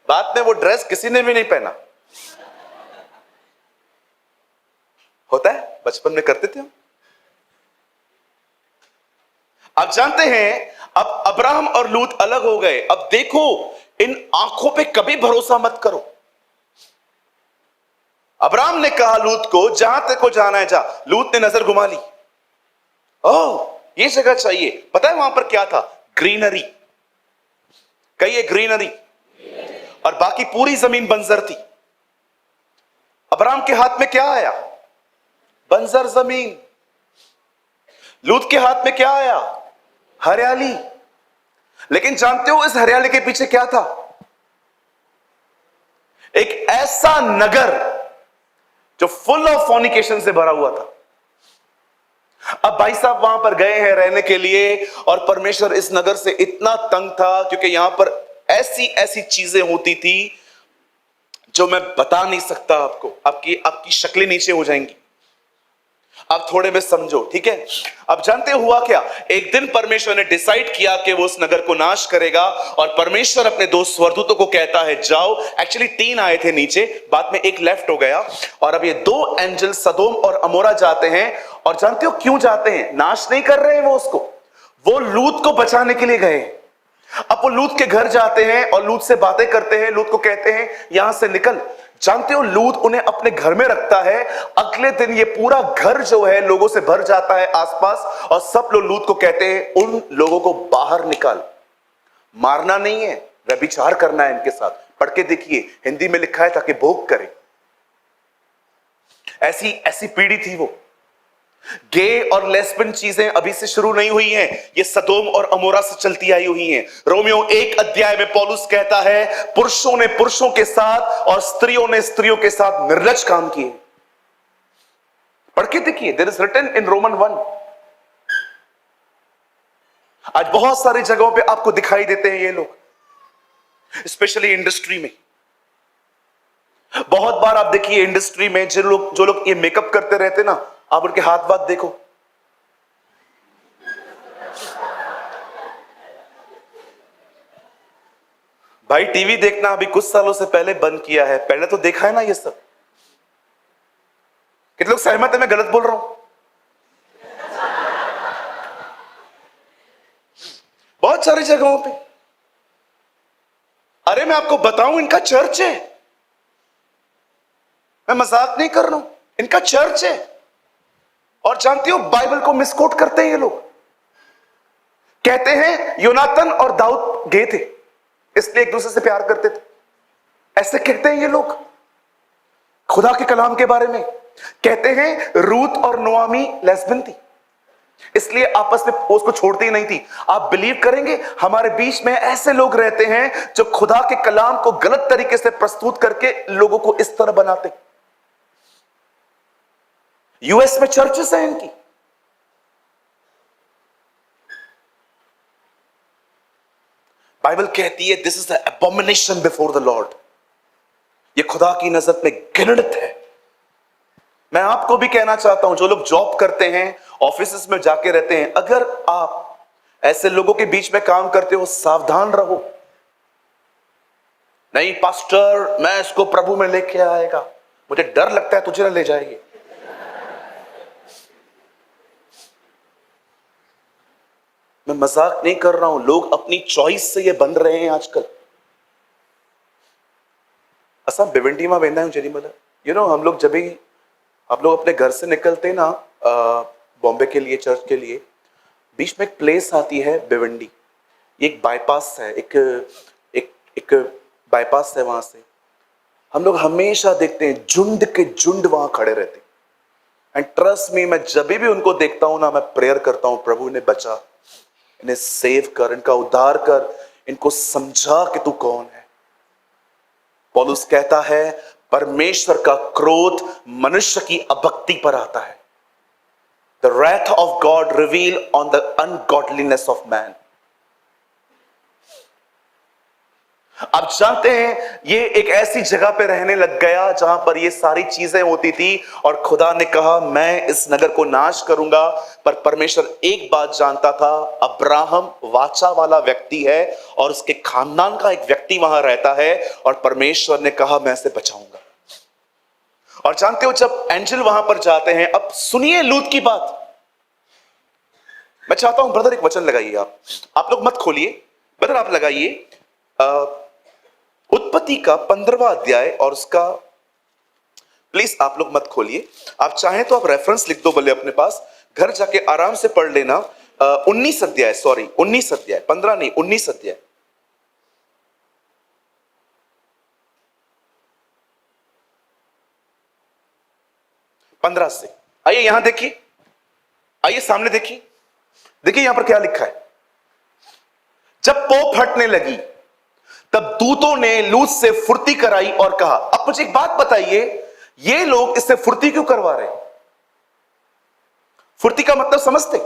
बाद में वो ड्रेस किसी ने भी नहीं पहना। होता है, बचपन में करते थे हम। आप जानते हैं, अब अब्राहम और लूत अलग हो गए। अब देखो, इन आंखों पे कभी भरोसा मत करो। अब्राहम ने कहा लूत को, जहां तेरे को जाना है जा। लूत ने नजर घुमा ली, ओह ये जगह चाहिए। पता है वहां पर क्या था? ग्रीनरी। कहिए ग्रीनरी। और बाकी पूरी जमीन बंजर थी। अब्राहम के हाथ में क्या आया? बंजर जमीन। लूत के हाथ में क्या आया? हरियाली। लेकिन जानते हो इस हरियाली के पीछे क्या था? एक ऐसा नगर जो फुल ऑफ फॉर्निकेशन से भरा हुआ था। अब भाई साहब वहां पर गए हैं रहने के लिए, और परमेश्वर इस नगर से इतना तंग था क्योंकि यहां पर ऐसी ऐसी चीजें होती थी जो मैं बता नहीं सकता आपको। आपकी शक्लें नीचे हो जाएंगी। आप थोड़े में समझो, ठीक है। अब जानते हुआ क्या? एक दिन परमेश्वर ने डिसाइड किया कि वो उस नगर को नाश करेगा, और परमेश्वर अपने दो स्वर्गदूतों को कहता है जाओ। एक्चुअली 3 आए थे नीचे, बाद में एक लेफ्ट हो गया, और अब ये 2 एंजल सदोम और अमोरा जाते हैं। और जानते हो क्यों जाते हैं? नाश नहीं कर रहे हैं वो उसको, वो लूत को बचाने के लिए गए। अब वो लूत के घर जाते हैं और लूत से बातें करते हैं। लूत को कहते हैं यहां से निकल। जानते हो लूत उन्हें अपने घर में रखता है। अगले दिन ये पूरा घर जो है लोगों से भर जाता है आसपास, और सब लोग लूत को कहते हैं उन लोगों को बाहर निकाल। मारना नहीं है, व्यभिचार करना है इनके साथ। पढ़ के देखिए, हिंदी में लिखा है ताकि भोग करें। ऐसी ऐसी पीढ़ी थी वो। गे और लेस्बियन चीजें अभी से शुरू नहीं हुई हैं, ये सदोम और अमोरा से चलती आई हुई हैं। रोमियो 1 अध्याय में पौलुस कहता है पुरुषों ने पुरुषों के साथ और स्त्रियों ने स्त्रियों के साथ निर्लज्ज काम किए। पढ़ के देखिए, there is written in Roman 1। आज बहुत सारी जगहों पे आपको दिखाई देते हैं ये लोग, स्पेशली इंडस्ट्री में। बहुत बार आप देखिए इंडस्ट्री में जो लोग ये मेकअप करते रहते ना, आप उनके हाथ बात देखो। भाई टीवी देखना अभी कुछ सालों से पहले बंद किया है, पहले तो देखा है ना ये सब। कितने लोग सहमत है मैं गलत बोल रहा हूं? बहुत सारी जगहों पे। अरे मैं आपको बताऊं, इनका चर्च है, मैं मजाक नहीं कर रहा हूं, इनका चर्च है। और जानती हो बाइबल को मिसकोट करते हैं ये लोग। कहते हैं योनातन और दाऊद गे थे, इसलिए एक दूसरे से प्यार करते थे। ऐसे कहते हैं ये लोग खुदा के कलाम के बारे में। कहते हैं रूत और नोआमी लेस्बियन थी, इसलिए आपस में उसको छोड़ती ही नहीं थी। आप बिलीव करेंगे हमारे बीच में ऐसे लोग रहते हैं जो खुदा के कलाम को गलत तरीके से प्रस्तुत करके लोगों को इस तरह बनाते। यूएस में चर्चेस हैं इनकी। बाइबल कहती है this is the Abomination before the Lord. ये खुदा की नजर में घृणित है। मैं आपको भी कहना चाहता हूं, जो लोग जॉब करते हैं, ऑफिस में जाके रहते हैं, अगर आप ऐसे लोगों के बीच में काम करते हो, सावधान रहो। नहीं पास्टर मैं इसको प्रभु में लेके आएगा, मुझे डर लगता है तुझे ना ले जाएगी। मैं मजाक नहीं कर रहा हूं, लोग अपनी चॉइस से ये बन रहे हैं आजकल। असा भिवंडी में वेंदा जेडी मतलब यू नो, हम लोग जब भी आप लोग अपने घर से निकलते ना बॉम्बे के लिए, चर्च के लिए, बीच में एक प्लेस आती है भिवंडी। एक बाईपास है, एक बाईपास है। वहां से हम लोग हमेशा देखते हैं झुंड के झुंड वहां खड़े रहते। एंड ट्रस्ट मी, मैं जब भी उनको देखता हूं ना, मैं प्रेयर करता हूं प्रभु ने बचा, इन्हें सेव कर, इनका उद्धार कर, इनको समझा कि तू कौन है। पौलुस कहता है परमेश्वर का क्रोध मनुष्य की अभक्ति पर आता है। The wrath of God reveal on the ungodliness of man. आप जानते हैं ये एक ऐसी जगह पे रहने लग गया जहां पर ये सारी चीजें होती थी और खुदा ने कहा मैं इस नगर को नाश करूंगा। पर परमेश्वर एक बात जानता था, अब्राहम वाचा वाला व्यक्ति है और उसके खानदान का एक व्यक्ति वहां रहता है और परमेश्वर ने कहा मैं इसे बचाऊंगा। और जानते हो जब एंजल वहां पर जाते हैं, अब सुनिए लूत की बात। मैं चाहता हूं ब्रदर एक वचन लगाइए, आप लोग मत खोलिए, ब्रदर आप लगाइए उत्पत्ति का 15वां अध्याय और उसका, प्लीज आप लोग मत खोलिए, आप चाहें तो आप रेफरेंस लिख दो भले अपने पास, घर जाके आराम से पढ़ लेना। 19 अध्याय, सॉरी 19 अध्याय, 15 नहीं 19 अध्याय। पंद्रह से आइए, यहां देखिए, आइए सामने देखिए, देखिए यहां पर क्या लिखा है। जब पौ फटने लगी तब दूतों ने लूत से फुर्ती कराई और कहा। अब मुझे एक बात बताइए, ये लोग इससे फुर्ती क्यों करवा रहे हैं? फुर्ती का मतलब समझते?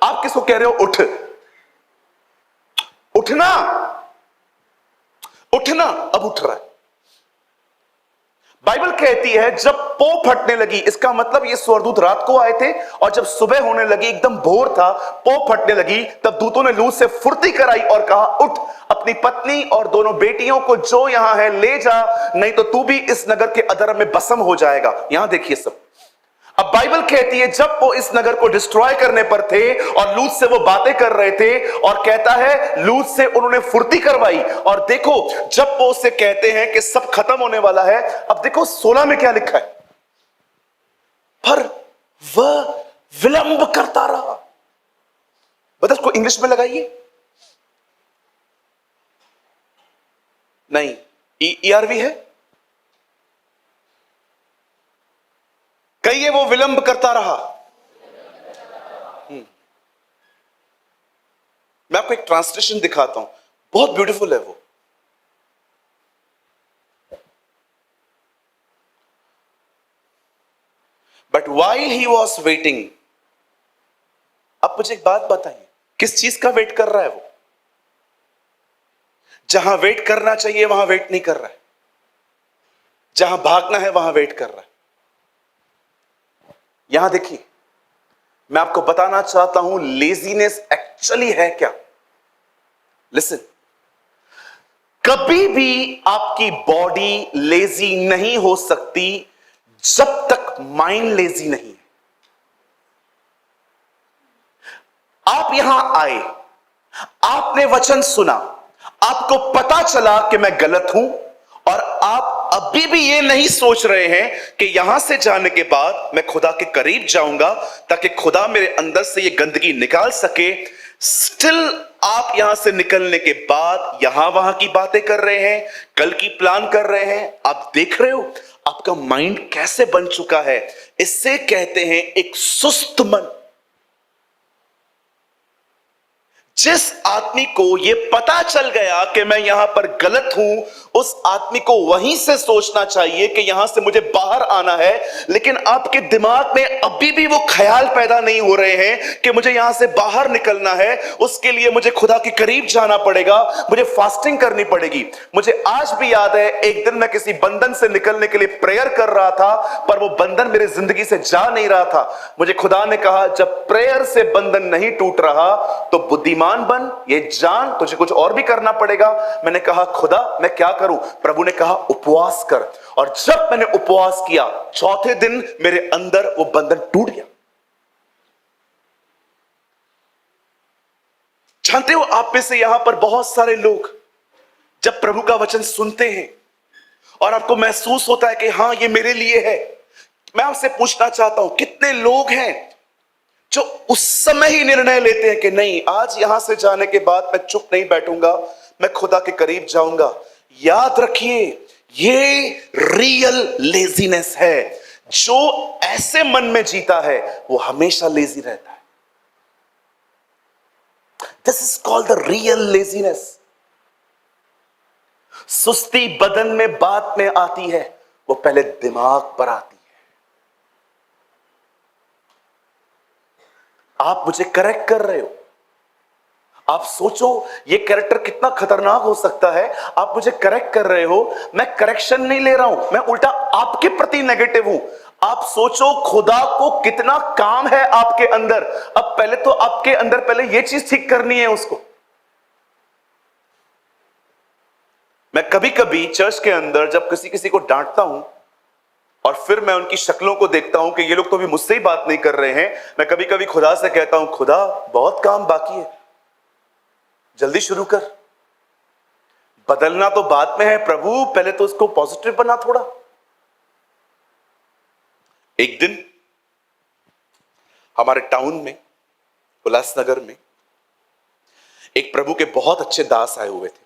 आप किसको कह रहे हो? उठ, उठना, उठना, अब उठ रहा है। बाइबल कहती है जब पौ फटने लगी, इसका मतलब ये स्वर्गदूत रात को आए थे और जब सुबह होने लगी, एकदम भोर था, पौ फटने लगी, तब दूतों ने लूत से फुर्ती कराई और कहा उठ, अपनी पत्नी और दोनों बेटियों को जो यहां है ले जा, नहीं तो तू भी इस नगर के अधर्म में भस्म हो जाएगा। यहां देखिए सब। अब बाइबल कहती है जब वो इस नगर को डिस्ट्रॉय करने पर थे और लूत से वो बातें कर रहे थे, और कहता है लूत से उन्होंने फुर्ती करवाई। और देखो जब वो उससे कहते हैं कि सब खत्म होने वाला है, अब देखो 16 में क्या लिखा है, पर वह विलंब करता रहा। बता इसको इंग्लिश में लगाइए, नहीं ईआरवी है, कहिए वो विलंब करता रहा। मैं आपको एक ट्रांसलेशन दिखाता हूं, बहुत ब्यूटीफुल है वो। But while he was waiting, अब मुझे एक बात बताइए, किस चीज का वेट कर रहा है वो? जहां वेट करना चाहिए वहां वेट नहीं कर रहा है, जहां भागना है वहां वेट कर रहा है। यहां देखिए, मैं आपको बताना चाहता हूं लेजीनेस एक्चुअली है क्या। लिसन, कभी भी आपकी बॉडी लेजी नहीं हो सकती जब तक माइंड लेजी नहीं है। आप यहां आए, आपने वचन सुना, आपको पता चला कि मैं गलत हूं, और आप अभी भी ये नहीं सोच रहे हैं कि यहां से जाने के बाद मैं खुदा के करीब जाऊंगा ताकि खुदा मेरे अंदर से ये गंदगी निकाल सके। स्टिल आप यहां से निकलने के बाद यहां वहां की बातें कर रहे हैं, कल की प्लान कर रहे हैं। आप देख रहे हो आपका माइंड कैसे बन चुका है। इससे कहते हैं एक सुस्त मन। जिस आदमी को यह पता चल गया कि मैं यहां पर गलत हूं, उस आदमी को वहीं से सोचना चाहिए कि यहां से मुझे बाहर आना है। लेकिन आपके दिमाग में अभी भी वो ख्याल पैदा नहीं हो रहे हैं कि मुझे यहां से बाहर निकलना है। उसके लिए मुझे खुदा के करीब जाना पड़ेगा, मुझे फास्टिंग करनी पड़ेगी। मुझे आज भी याद है एक दिन मैं किसी बंधन से निकलने के लिए प्रेयर कर रहा था, पर वो बंधन मेरे जिंदगी से जा नहीं रहा था। मुझे खुदा ने कहा जब प्रेयर से बंधन नहीं टूट रहा तो बुद्धिमान बन, ये जान तुझे कुछ और भी करना पड़ेगा। मैंने कहा खुदा मैं क्या करूं? प्रभु ने कहा उपवास कर। और जब मैंने उपवास किया, चौथे दिन मेरे अंदर वो बंधन टूट गया। जानते हो आप में से यहां पर बहुत सारे लोग जब प्रभु का वचन सुनते हैं और आपको महसूस होता है कि हां ये मेरे लिए है, मैं आपसे पूछना चाहता हूं कितने लोग हैं जो उस समय ही निर्णय लेते हैं कि नहीं, आज यहां से जाने के बाद मैं चुप नहीं बैठूंगा, मैं खुदा के करीब जाऊंगा। याद रखिए ये रियल लेजीनेस है। जो ऐसे मन में जीता है वो हमेशा लेजी रहता है। This is called the real laziness. सुस्ती बदन में बाद में आती है, वो पहले दिमाग पर आती है। आप मुझे करेक्ट कर रहे हो, आप सोचो ये कैरेक्टर कितना खतरनाक हो सकता है। आप मुझे करेक्ट कर रहे हो, मैं करेक्शन नहीं ले रहा हूं, मैं उल्टा आपके प्रति नेगेटिव हूं। आप सोचो खुदा को कितना काम है आपके अंदर। अब पहले तो आपके अंदर पहले ये चीज ठीक करनी है उसको। मैं कभी कभी चर्च के अंदर जब किसी किसी को डांटता हूं और फिर मैं उनकी शक्लों को देखता हूं कि ये लोग तो भी मुझसे ही बात नहीं कर रहे हैं, मैं कभी कभी खुदा से कहता हूं, खुदा बहुत काम बाकी है, जल्दी शुरू कर। बदलना तो बाद में है प्रभु, पहले तो उसको पॉजिटिव बना थोड़ा। एक दिन हमारे टाउन में, उल्लासनगर में, एक प्रभु के बहुत अच्छे दास आए हुए थे।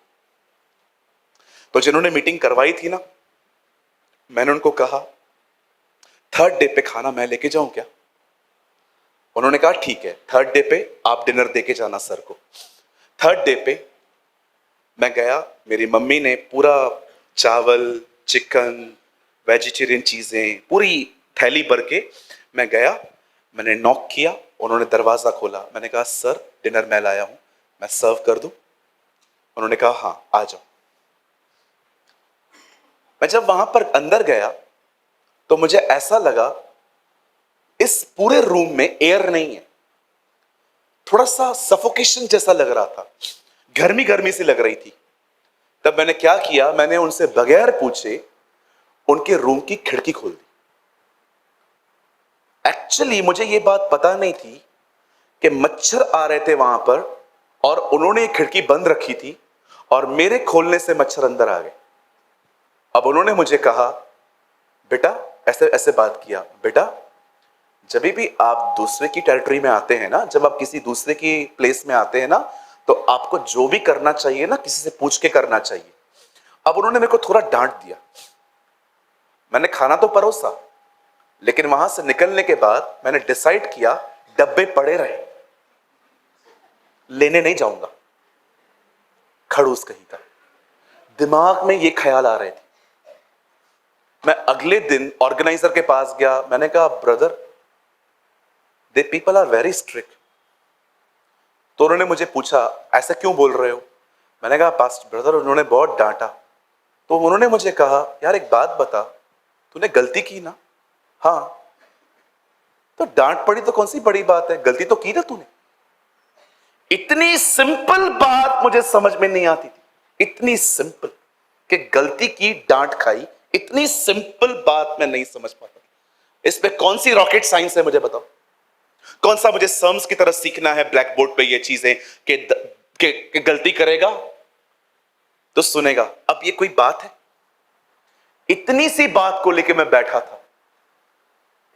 तो जिन्होंने मीटिंग करवाई थी ना, मैंने उनको कहा, थर्ड डे पे खाना मैं लेके जाऊं क्या? उन्होंने कहा ठीक है, थर्ड डे पे आप डिनर देके जाना सर को। थर्ड डे पे मैं गया, मेरी मम्मी ने पूरा चावल, चिकन, वेजिटेरियन चीजें पूरी थैली भर के, मैं गया, मैंने नॉक किया, उन्होंने दरवाजा खोला। मैंने कहा सर डिनर मैं लाया हूं, मैं सर्व कर दूं? उन्होंने कहा हाँ आ जाओ। मैं जब वहां पर अंदर गया तो मुझे ऐसा लगा इस पूरे रूम में एयर नहीं है, थोड़ा सा सफोकेशन जैसा लग रहा था, गर्मी गर्मी सी लग रही थी। तब मैंने क्या किया, मैंने उनसे बगैर पूछे उनके रूम की खिड़की खोल दी। एक्चुअली मुझे यह बात पता नहीं थी कि मच्छर आ रहे थे वहां पर और उन्होंने खिड़की बंद रखी थी और मेरे खोलने से मच्छर अंदर आ गए। अब उन्होंने मुझे कहा, बेटा, ऐसे ऐसे बात किया, बेटा जब भी आप दूसरे की टेरिटरी में आते हैं ना, जब आप किसी दूसरे की प्लेस में आते हैं ना, तो आपको जो भी करना चाहिए ना किसी से पूछ के करना चाहिए। अब उन्होंने मेरे को थोड़ा डांट दिया। मैंने खाना तो परोसा, लेकिन वहां से निकलने के बाद मैंने डिसाइड किया डब्बे पड़े रहे, लेने नहीं जाऊंगा। खड़ूस कहीं का, दिमाग में ये ख्याल आ रहे थे। मैं अगले दिन ऑर्गेनाइजर के पास गया, मैंने कहा brother they people are very strict. तो उन्होंने मुझे पूछा ऐसा क्यों बोल रहे हो? मैंने कहा पास्ट ब्रदर उन्होंने बहुत डांटा। तो उन्होंने मुझे कहा यार एक बात बता, तूने गलती की ना? हाँ। तो डांट पड़ी तो कौन सी बड़ी बात है, गलती तो की ना तूने। इतनी सिंपल बात मुझे समझ में नहीं आती थी, इतनी सिंपल कि गलती की, डांट खाई, इतनी सिंपल बात मैं नहीं समझ पाता। इस पे कौन सी रॉकेट साइंस है मुझे बताओ? कौन सा मुझे सम्स की तरह सीखना है ब्लैक बोर्ड पे ये चीजें कि गलती करेगा तो सुनेगा। अब ये कोई बात है? इतनी सी बात को लेके मैं बैठा था।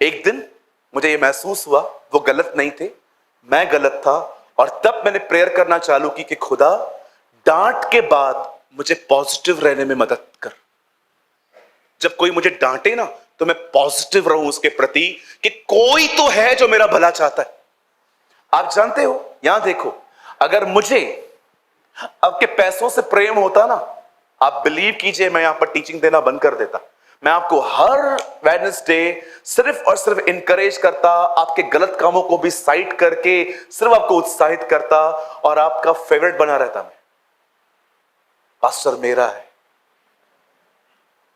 एक दिन मुझे ये महसूस हुआ वो गलत नहीं थे, मैं गलत था, और तब मैंने प्रेयर करना चालू की कि खुदा डांट के बाद मुझे पॉजिटिव रहने में मदद कर। जब कोई मुझे डांटे ना तो मैं पॉजिटिव रहूं उसके प्रति कि कोई तो है जो मेरा भला चाहता है। आप जानते हो, यहां देखो, अगर मुझे आपके पैसों से प्रेम होता ना, आप बिलीव कीजिए मैं यहां पर टीचिंग देना बंद कर देता। मैं आपको हर वेडनेसडे सिर्फ और सिर्फ इनकरेज करता, आपके गलत कामों को भी साइड करके सिर्फ आपको उत्साहित करता और आपका फेवरेट बना रहता। मैं पास्टर मेरा है,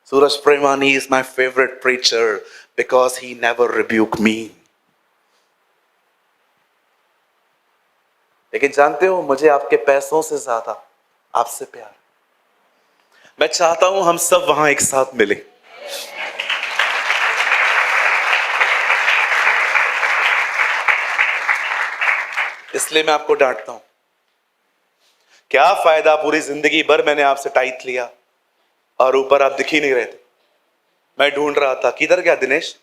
Suraj Premani is my favorite preacher because he never rebuked me. लेकिन जानते हो मुझे आपके पैसों से ज्यादा आपसे प्यार। मैं चाहता हूं हम सब वहां एक साथ मिले। इसलिए मैं आपको डांटता हूं। क्या फायदा, पूरी जिंदगी भर मैंने आपसे टाइट लिया और ऊपर आप दिख ही नहीं रहे थे। मैं ढूंढ रहा था किधर गया दिनेश,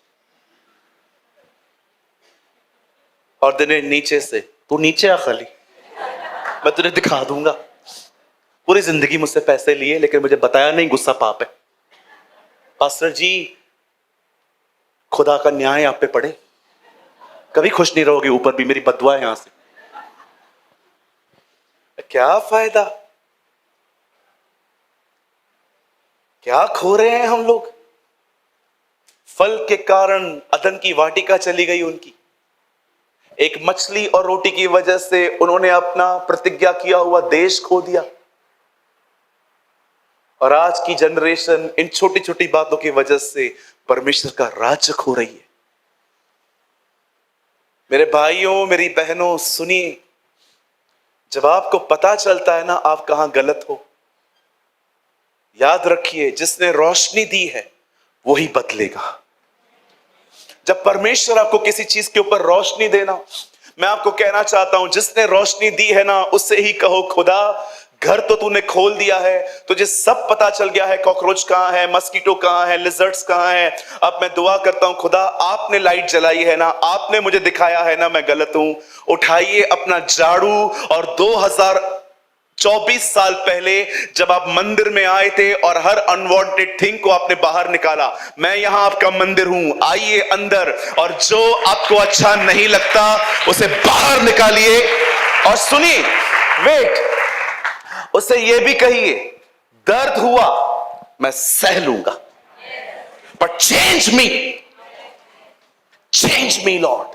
और दिनेश नीचे से, तू नीचे आ खाली, मैं तुझे दिखा दूंगा। पूरी जिंदगी मुझसे पैसे लिए लेकिन मुझे बताया नहीं गुस्सा पाप है। पास्टर जी खुदा का न्याय आप पे पड़े, कभी खुश नहीं रहोगे, ऊपर भी मेरी बददुआ है यहां से। क्या फायदा, क्या खो रहे हैं हम लोग? फल के कारण अदन की वाटिका चली गई उनकी। एक मछली और रोटी की वजह से उन्होंने अपना प्रतिज्ञा किया हुआ देश खो दिया। और आज की जनरेशन इन छोटी छोटी बातों की वजह से परमेश्वर का राज्य खो रही है। मेरे भाइयों, मेरी बहनों, सुनिए, जब आपको पता चलता है ना आप कहां गलत हो, याद रखिए जिसने रोशनी दी है वही बदलेगा। जब परमेश्वर आपको किसी चीज के ऊपर रोशनी देना, मैं आपको कहना चाहता हूं जिसने रोशनी दी है ना उससे ही कहो, खुदा घर तो तूने खोल दिया है, तुझे सब पता चल गया है, कॉकरोच कहां है, मस्कीटो कहां है, लिजर्ड्स कहां है। अब मैं दुआ करता हूं, खुदा आपने लाइट जलाई है ना, आपने मुझे दिखाया है ना मैं गलत हूं। उठाइए अपना झाड़ू और 2024 साल पहले जब आप मंदिर में आए थे और हर अनवांटेड थिंग को आपने बाहर निकाला, मैं यहां आपका मंदिर हूं, आइए अंदर और जो आपको अच्छा नहीं लगता उसे बाहर निकालिए। और सुनिए, वेट, उससे यह भी कहिए, दर्द हुआ मैं सह लूंगा, बट चेंज मी लॉर्ड।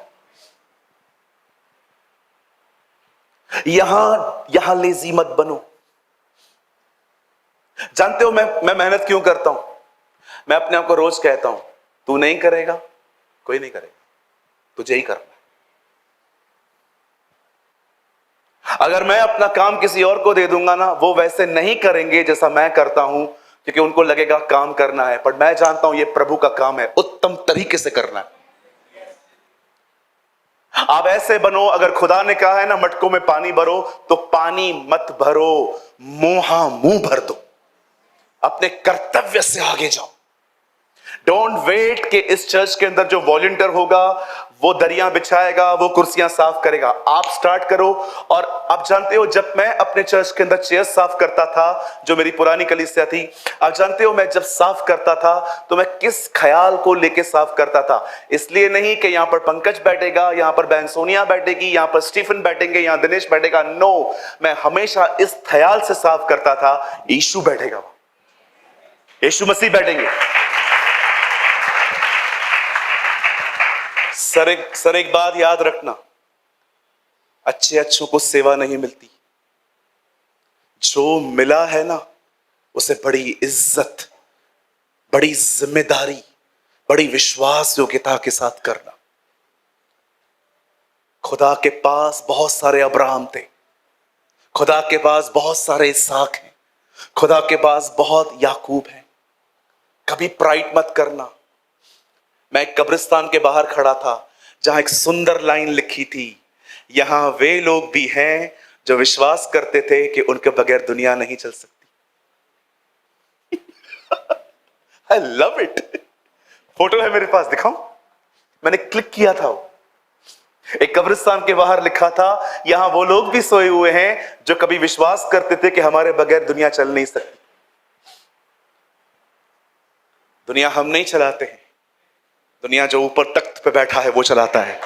यहां लेजी मत बनो। जानते हो मैं मेहनत क्यों करता हूं? मैं अपने आप को रोज कहता हूं, तू नहीं करेगा कोई नहीं करेगा, तुझे ही करना है। अगर मैं अपना काम किसी और को दे दूंगा ना, वो वैसे नहीं करेंगे जैसा मैं करता हूं, क्योंकि उनको लगेगा काम करना है, पर मैं जानता हूं ये प्रभु का काम है, उत्तम तरीके से करना है। आप ऐसे बनो, अगर खुदा ने कहा है ना मटकों में पानी भरो, तो पानी मत भरो, मुंह भर दो, अपने कर्तव्य से आगे जाओ। डोंट वेट कि इस चर्च के अंदर जो वॉलंटियर होगा वो दरिया बिछाएगा, वो कुर्सियां साफ करेगा। आप स्टार्ट करो। और आप जानते हो, जब मैं अपने चर्च के अंदर चेयर साफ करता था, जो मेरी पुरानी कलीसिया थी, आप जानते हो मैं जब साफ करता था तो मैं किस ख्याल को लेके साफ करता था? इसलिए नहीं कि यहां पर पंकज बैठेगा, यहां पर बहन सोनिया बैठेगी, यहां पर स्टीफन बैठेंगे, यहां दिनेश बैठेगा। नो, मैं हमेशा इस ख्याल से साफ करता था, यीशु बैठेगा, यीशु मसीह बैठेंगे। सर एक बात याद रखना, अच्छों को सेवा नहीं मिलती, जो मिला है ना उसे बड़ी इज्जत, बड़ी जिम्मेदारी, बड़ी विश्वास योग्यता के साथ करना। खुदा के पास बहुत सारे अब्राहम थे, खुदा के पास बहुत सारे इसहाक हैं, खुदा के पास बहुत याकूब हैं। कभी प्राइड मत करना। मैं एक कब्रिस्तान के बाहर खड़ा था जहां एक सुंदर लाइन लिखी थी, यहां वे लोग भी हैं जो विश्वास करते थे कि उनके बगैर दुनिया नहीं चल सकती। I love it. फोटो है मेरे पास, दिखाऊं? मैंने क्लिक किया था। एक कब्रिस्तान के बाहर लिखा था, यहां वो लोग भी सोए हुए हैं जो कभी विश्वास करते थे कि हमारे बगैर दुनिया चल नहीं सकती। दुनिया हम नहीं चलाते हैं, दुनिया जो ऊपर तख्त पे बैठा है वो चलाता है।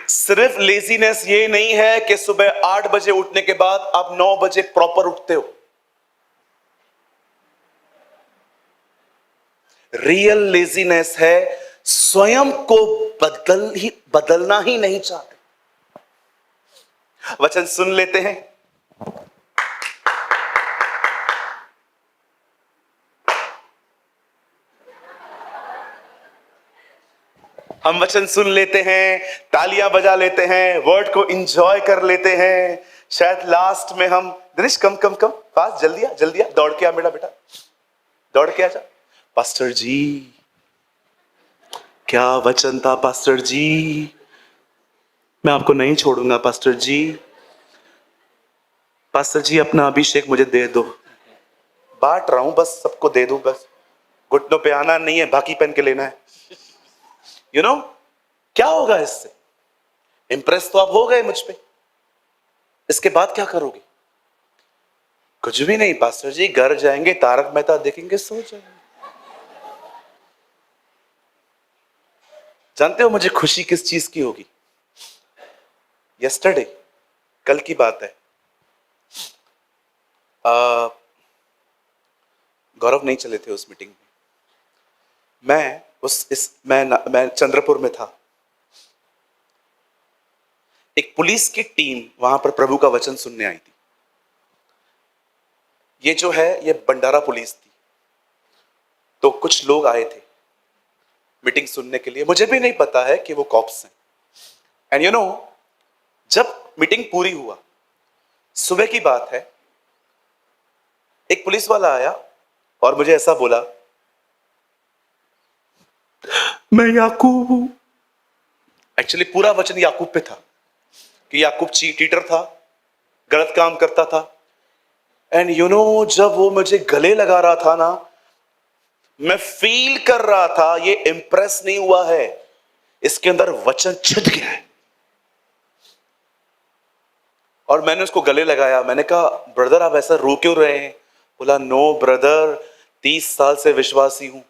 सिर्फ लेजीनेस ये नहीं है कि सुबह 8 बजे उठने के बाद आप 9 बजे प्रॉपर उठते हो। रियल लेजीनेस है स्वयं को बदलना ही नहीं चाहते। वचन सुन लेते हैं। हम वचन सुन लेते हैं, तालियां बजा लेते हैं, वर्ड को एंजॉय कर लेते हैं। शायद लास्ट में हम, दिनेश कम पास, जल्दी आ, दौड़ के आ मेरा बेटा, दौड़ के आ जा। पास्टर जी, क्या वचन था पास्टर जी, मैं आपको नहीं छोड़ूंगा पास्टर जी। पास्टर जी अपना अभिषेक मुझे दे दो, बांट रहा हूं, बस सबको दे दूं, बस घुटनों पे आना नहीं है, बाकी पहन के लेना है। यू नो क्या होगा इससे? इंप्रेस तो आप हो गए मुझ पे, इसके बाद क्या करोगे? कुछ भी नहीं पास्टर जी, घर जाएंगे, तारक मेहता देखेंगे, सो जाएंगे। जानते हो मुझे खुशी किस चीज की होगी? यस्टरडे, कल की बात है, गौरव नहीं चले थे उस मीटिंग में। मैं चंद्रपुर में था। एक पुलिस की टीम वहां पर प्रभु का वचन सुनने आई थी। ये जो है ये भंडारा पुलिस थी। तो कुछ लोग आए थे मीटिंग सुनने के लिए। मुझे भी नहीं पता है कि वो कॉप्स हैं। एंड यू नो, जब मीटिंग पूरी हुआ, सुबह की बात है, एक पुलिस वाला आया और मुझे ऐसा बोला, मैं याकूब हूं। एक्चुअली पूरा वचन याकूब पे था कि याकूब चीटर था, गलत काम करता था। एंड यू नो, जब वो मुझे गले लगा रहा था ना, मैं फील कर रहा था ये इंप्रेस नहीं हुआ है, इसके अंदर वचन छिद गया है। और मैंने उसको गले लगाया। मैंने कहा, ब्रदर आप ऐसा रो क्यों रहे हैं? बोला, नो ब्रदर, 30 साल से विश्वासी हूं,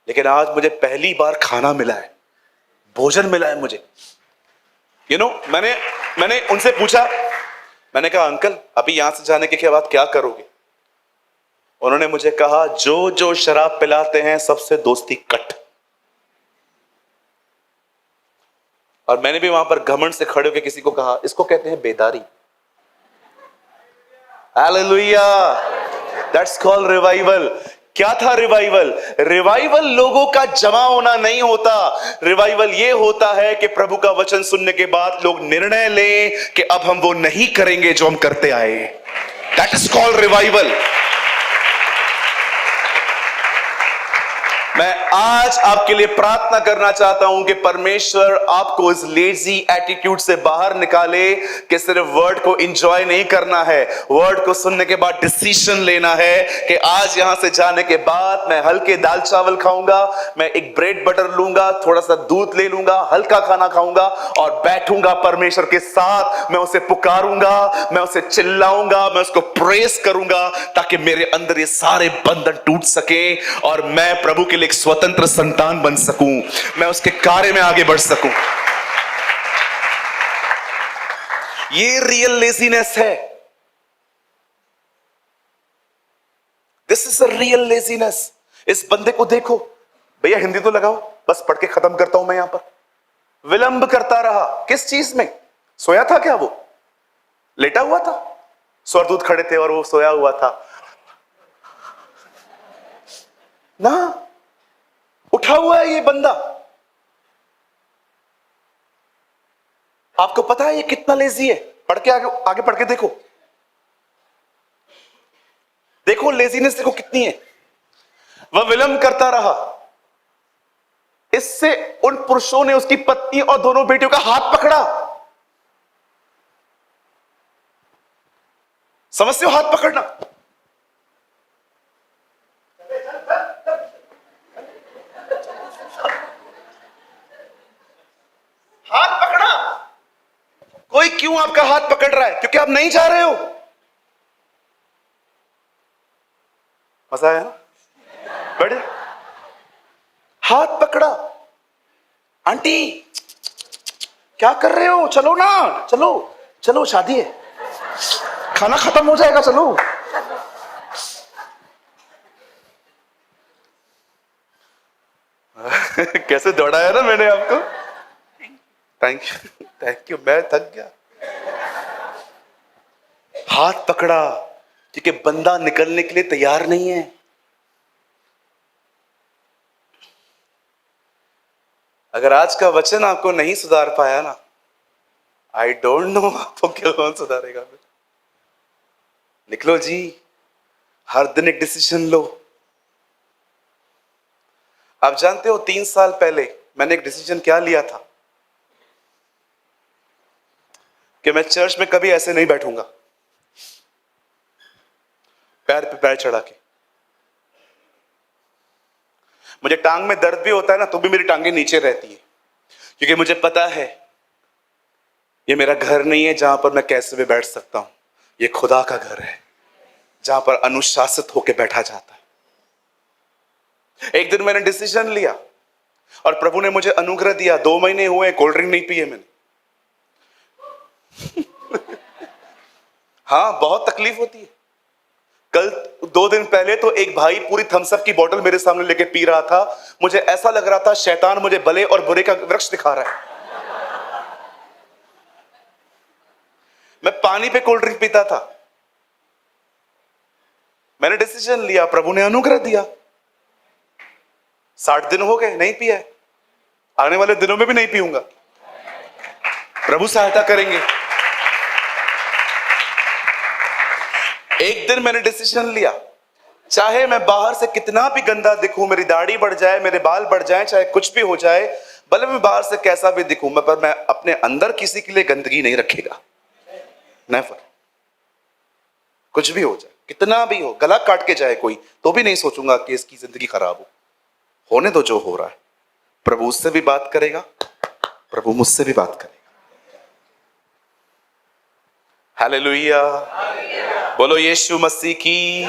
लेकिन आज मुझे पहली बार खाना मिला है, भोजन मिला है मुझे। यू नो, मैंने उनसे पूछा, मैंने कहा, अंकल अभी यहां से जाने के बाद क्या करोगे? उन्होंने मुझे कहा, जो जो शराब पिलाते हैं सबसे दोस्ती कट। और मैंने भी वहां पर घमंड से खड़े होकर किसी को कहा, इसको कहते हैं बेदारी। Hallelujah, that's called revival. क्या था रिवाइवल? रिवाइवल लोगों का जमा होना नहीं होता। रिवाइवल ये होता है कि प्रभु का वचन सुनने के बाद लोग निर्णय लें कि अब हम वो नहीं करेंगे जो हम करते आए। That is called revival. मैं आज आपके लिए प्रार्थना करना चाहता हूं कि परमेश्वर आपको इस लेजी एटीट्यूड से बाहर निकाले कि सिर्फ वर्ड को एंजॉय नहीं करना है, वर्ड को सुनने के बाद डिसीजन लेना है कि आज यहां से जाने के बाद मैं हल्के दाल चावल खाऊंगा, मैं एक ब्रेड बटर लूंगा, थोड़ा सा दूध ले लूंगा, हल्का खाना खाऊंगा और बैठूंगा परमेश्वर के साथ। मैं उसे पुकारूंगा, मैं उसे चिल्लाऊंगा, मैं उसको प्रेस करूंगा ताकि मेरे अंदर ये सारे बंधन टूट सके और मैं प्रभु के लिए एक स्वतंत्र संतान बन सकूं, मैं उसके कार्य में आगे बढ़ सकूं। ये रियल लेजीनेस है। This is a real laziness. इस बंदे को देखो, भैया हिंदी तो लगाओ, बस पढ़ के खत्म करता हूं मैं। यहां पर विलंब करता रहा, किस चीज में? सोया था क्या? वो लेटा हुआ था, स्वर्गदूत खड़े थे और वो सोया हुआ था ना। उठा हुआ है ये बंदा। आपको पता है ये कितना लेजी है? पढ़ के आगे पढ़ के देखो, देखो लेजीनेस देखो कितनी है। वह विलंब करता रहा। इससे उन पुरुषों ने उसकी पत्नी और दोनों बेटियों का हाथ पकड़ा। समझते हो हाथ पकड़ना? हाथ पकड़ा। कोई क्यों आपका हाथ पकड़ रहा है? क्योंकि आप नहीं जा रहे हो। मजा आया ना? बड़े हाथ पकड़ा। आंटी क्या कर रहे हो? चलो ना, चलो चलो, शादी है, खाना खत्म हो जाएगा, चलो। कैसे दौड़ाया ना मैंने आपको। Thank you, thank you. मैं थक गया। हाथ पकड़ा क्योंकि बंदा निकलने के लिए तैयार नहीं है। अगर आज का वचन आपको नहीं सुधार पाया ना, आई डोंट नो आपको क्यों कौन सुधारेगा। निकलो जी, हर दिन एक डिसीजन लो। आप जानते हो 3 साल पहले मैंने एक डिसीजन क्या लिया था कि मैं चर्च में कभी ऐसे नहीं बैठूंगा, पैर पे पैर चढ़ा के। मुझे टांग में दर्द भी होता है ना, तो भी मेरी टांगे नीचे रहती है, क्योंकि मुझे पता है ये मेरा घर नहीं है जहां पर मैं कैसे भी बैठ सकता हूं। ये खुदा का घर है जहां पर अनुशासित होकर बैठा जाता है। एक दिन मैंने डिसीजन लिया और प्रभु ने मुझे अनुग्रह दिया। 2 महीने हुए कोल्ड ड्रिंक नहीं पिए मैंने। हाँ, बहुत तकलीफ होती है। कल 2 दिन पहले तो एक भाई पूरी थम्स अप की बोतल मेरे सामने लेके पी रहा था। मुझे ऐसा लग रहा था शैतान मुझे भले और बुरे का वृक्ष दिखा रहा है। मैं पानी पे कोल्ड ड्रिंक पीता था। मैंने डिसीजन लिया, प्रभु ने अनुग्रह दिया। 60 दिन हो गए नहीं पिया है। आने वाले दिनों में भी नहीं पीऊंगा। प्रभु सहायता करेंगे। एक दिन मैंने डिसीजन लिया, चाहे मैं बाहर से कितना भी गंदा दिखूं, मेरी दाढ़ी बढ़ जाए, मेरे बाल बढ़ जाए, चाहे कुछ भी हो जाए, भले मैं बाहर से कैसा भी दिखूं, पर मैं अपने अंदर किसी के लिए गंदगी नहीं रखेगा। नेवर। कुछ भी हो जाए, कितना भी हो, गला काट के जाए कोई, तो भी नहीं सोचूंगा कि इसकी जिंदगी खराब हो। होने दो जो हो रहा है। प्रभु उससे भी बात करेगा, प्रभु मुझसे भी बात करेगा। हालेलुया। बोलो यीशु मसीह की।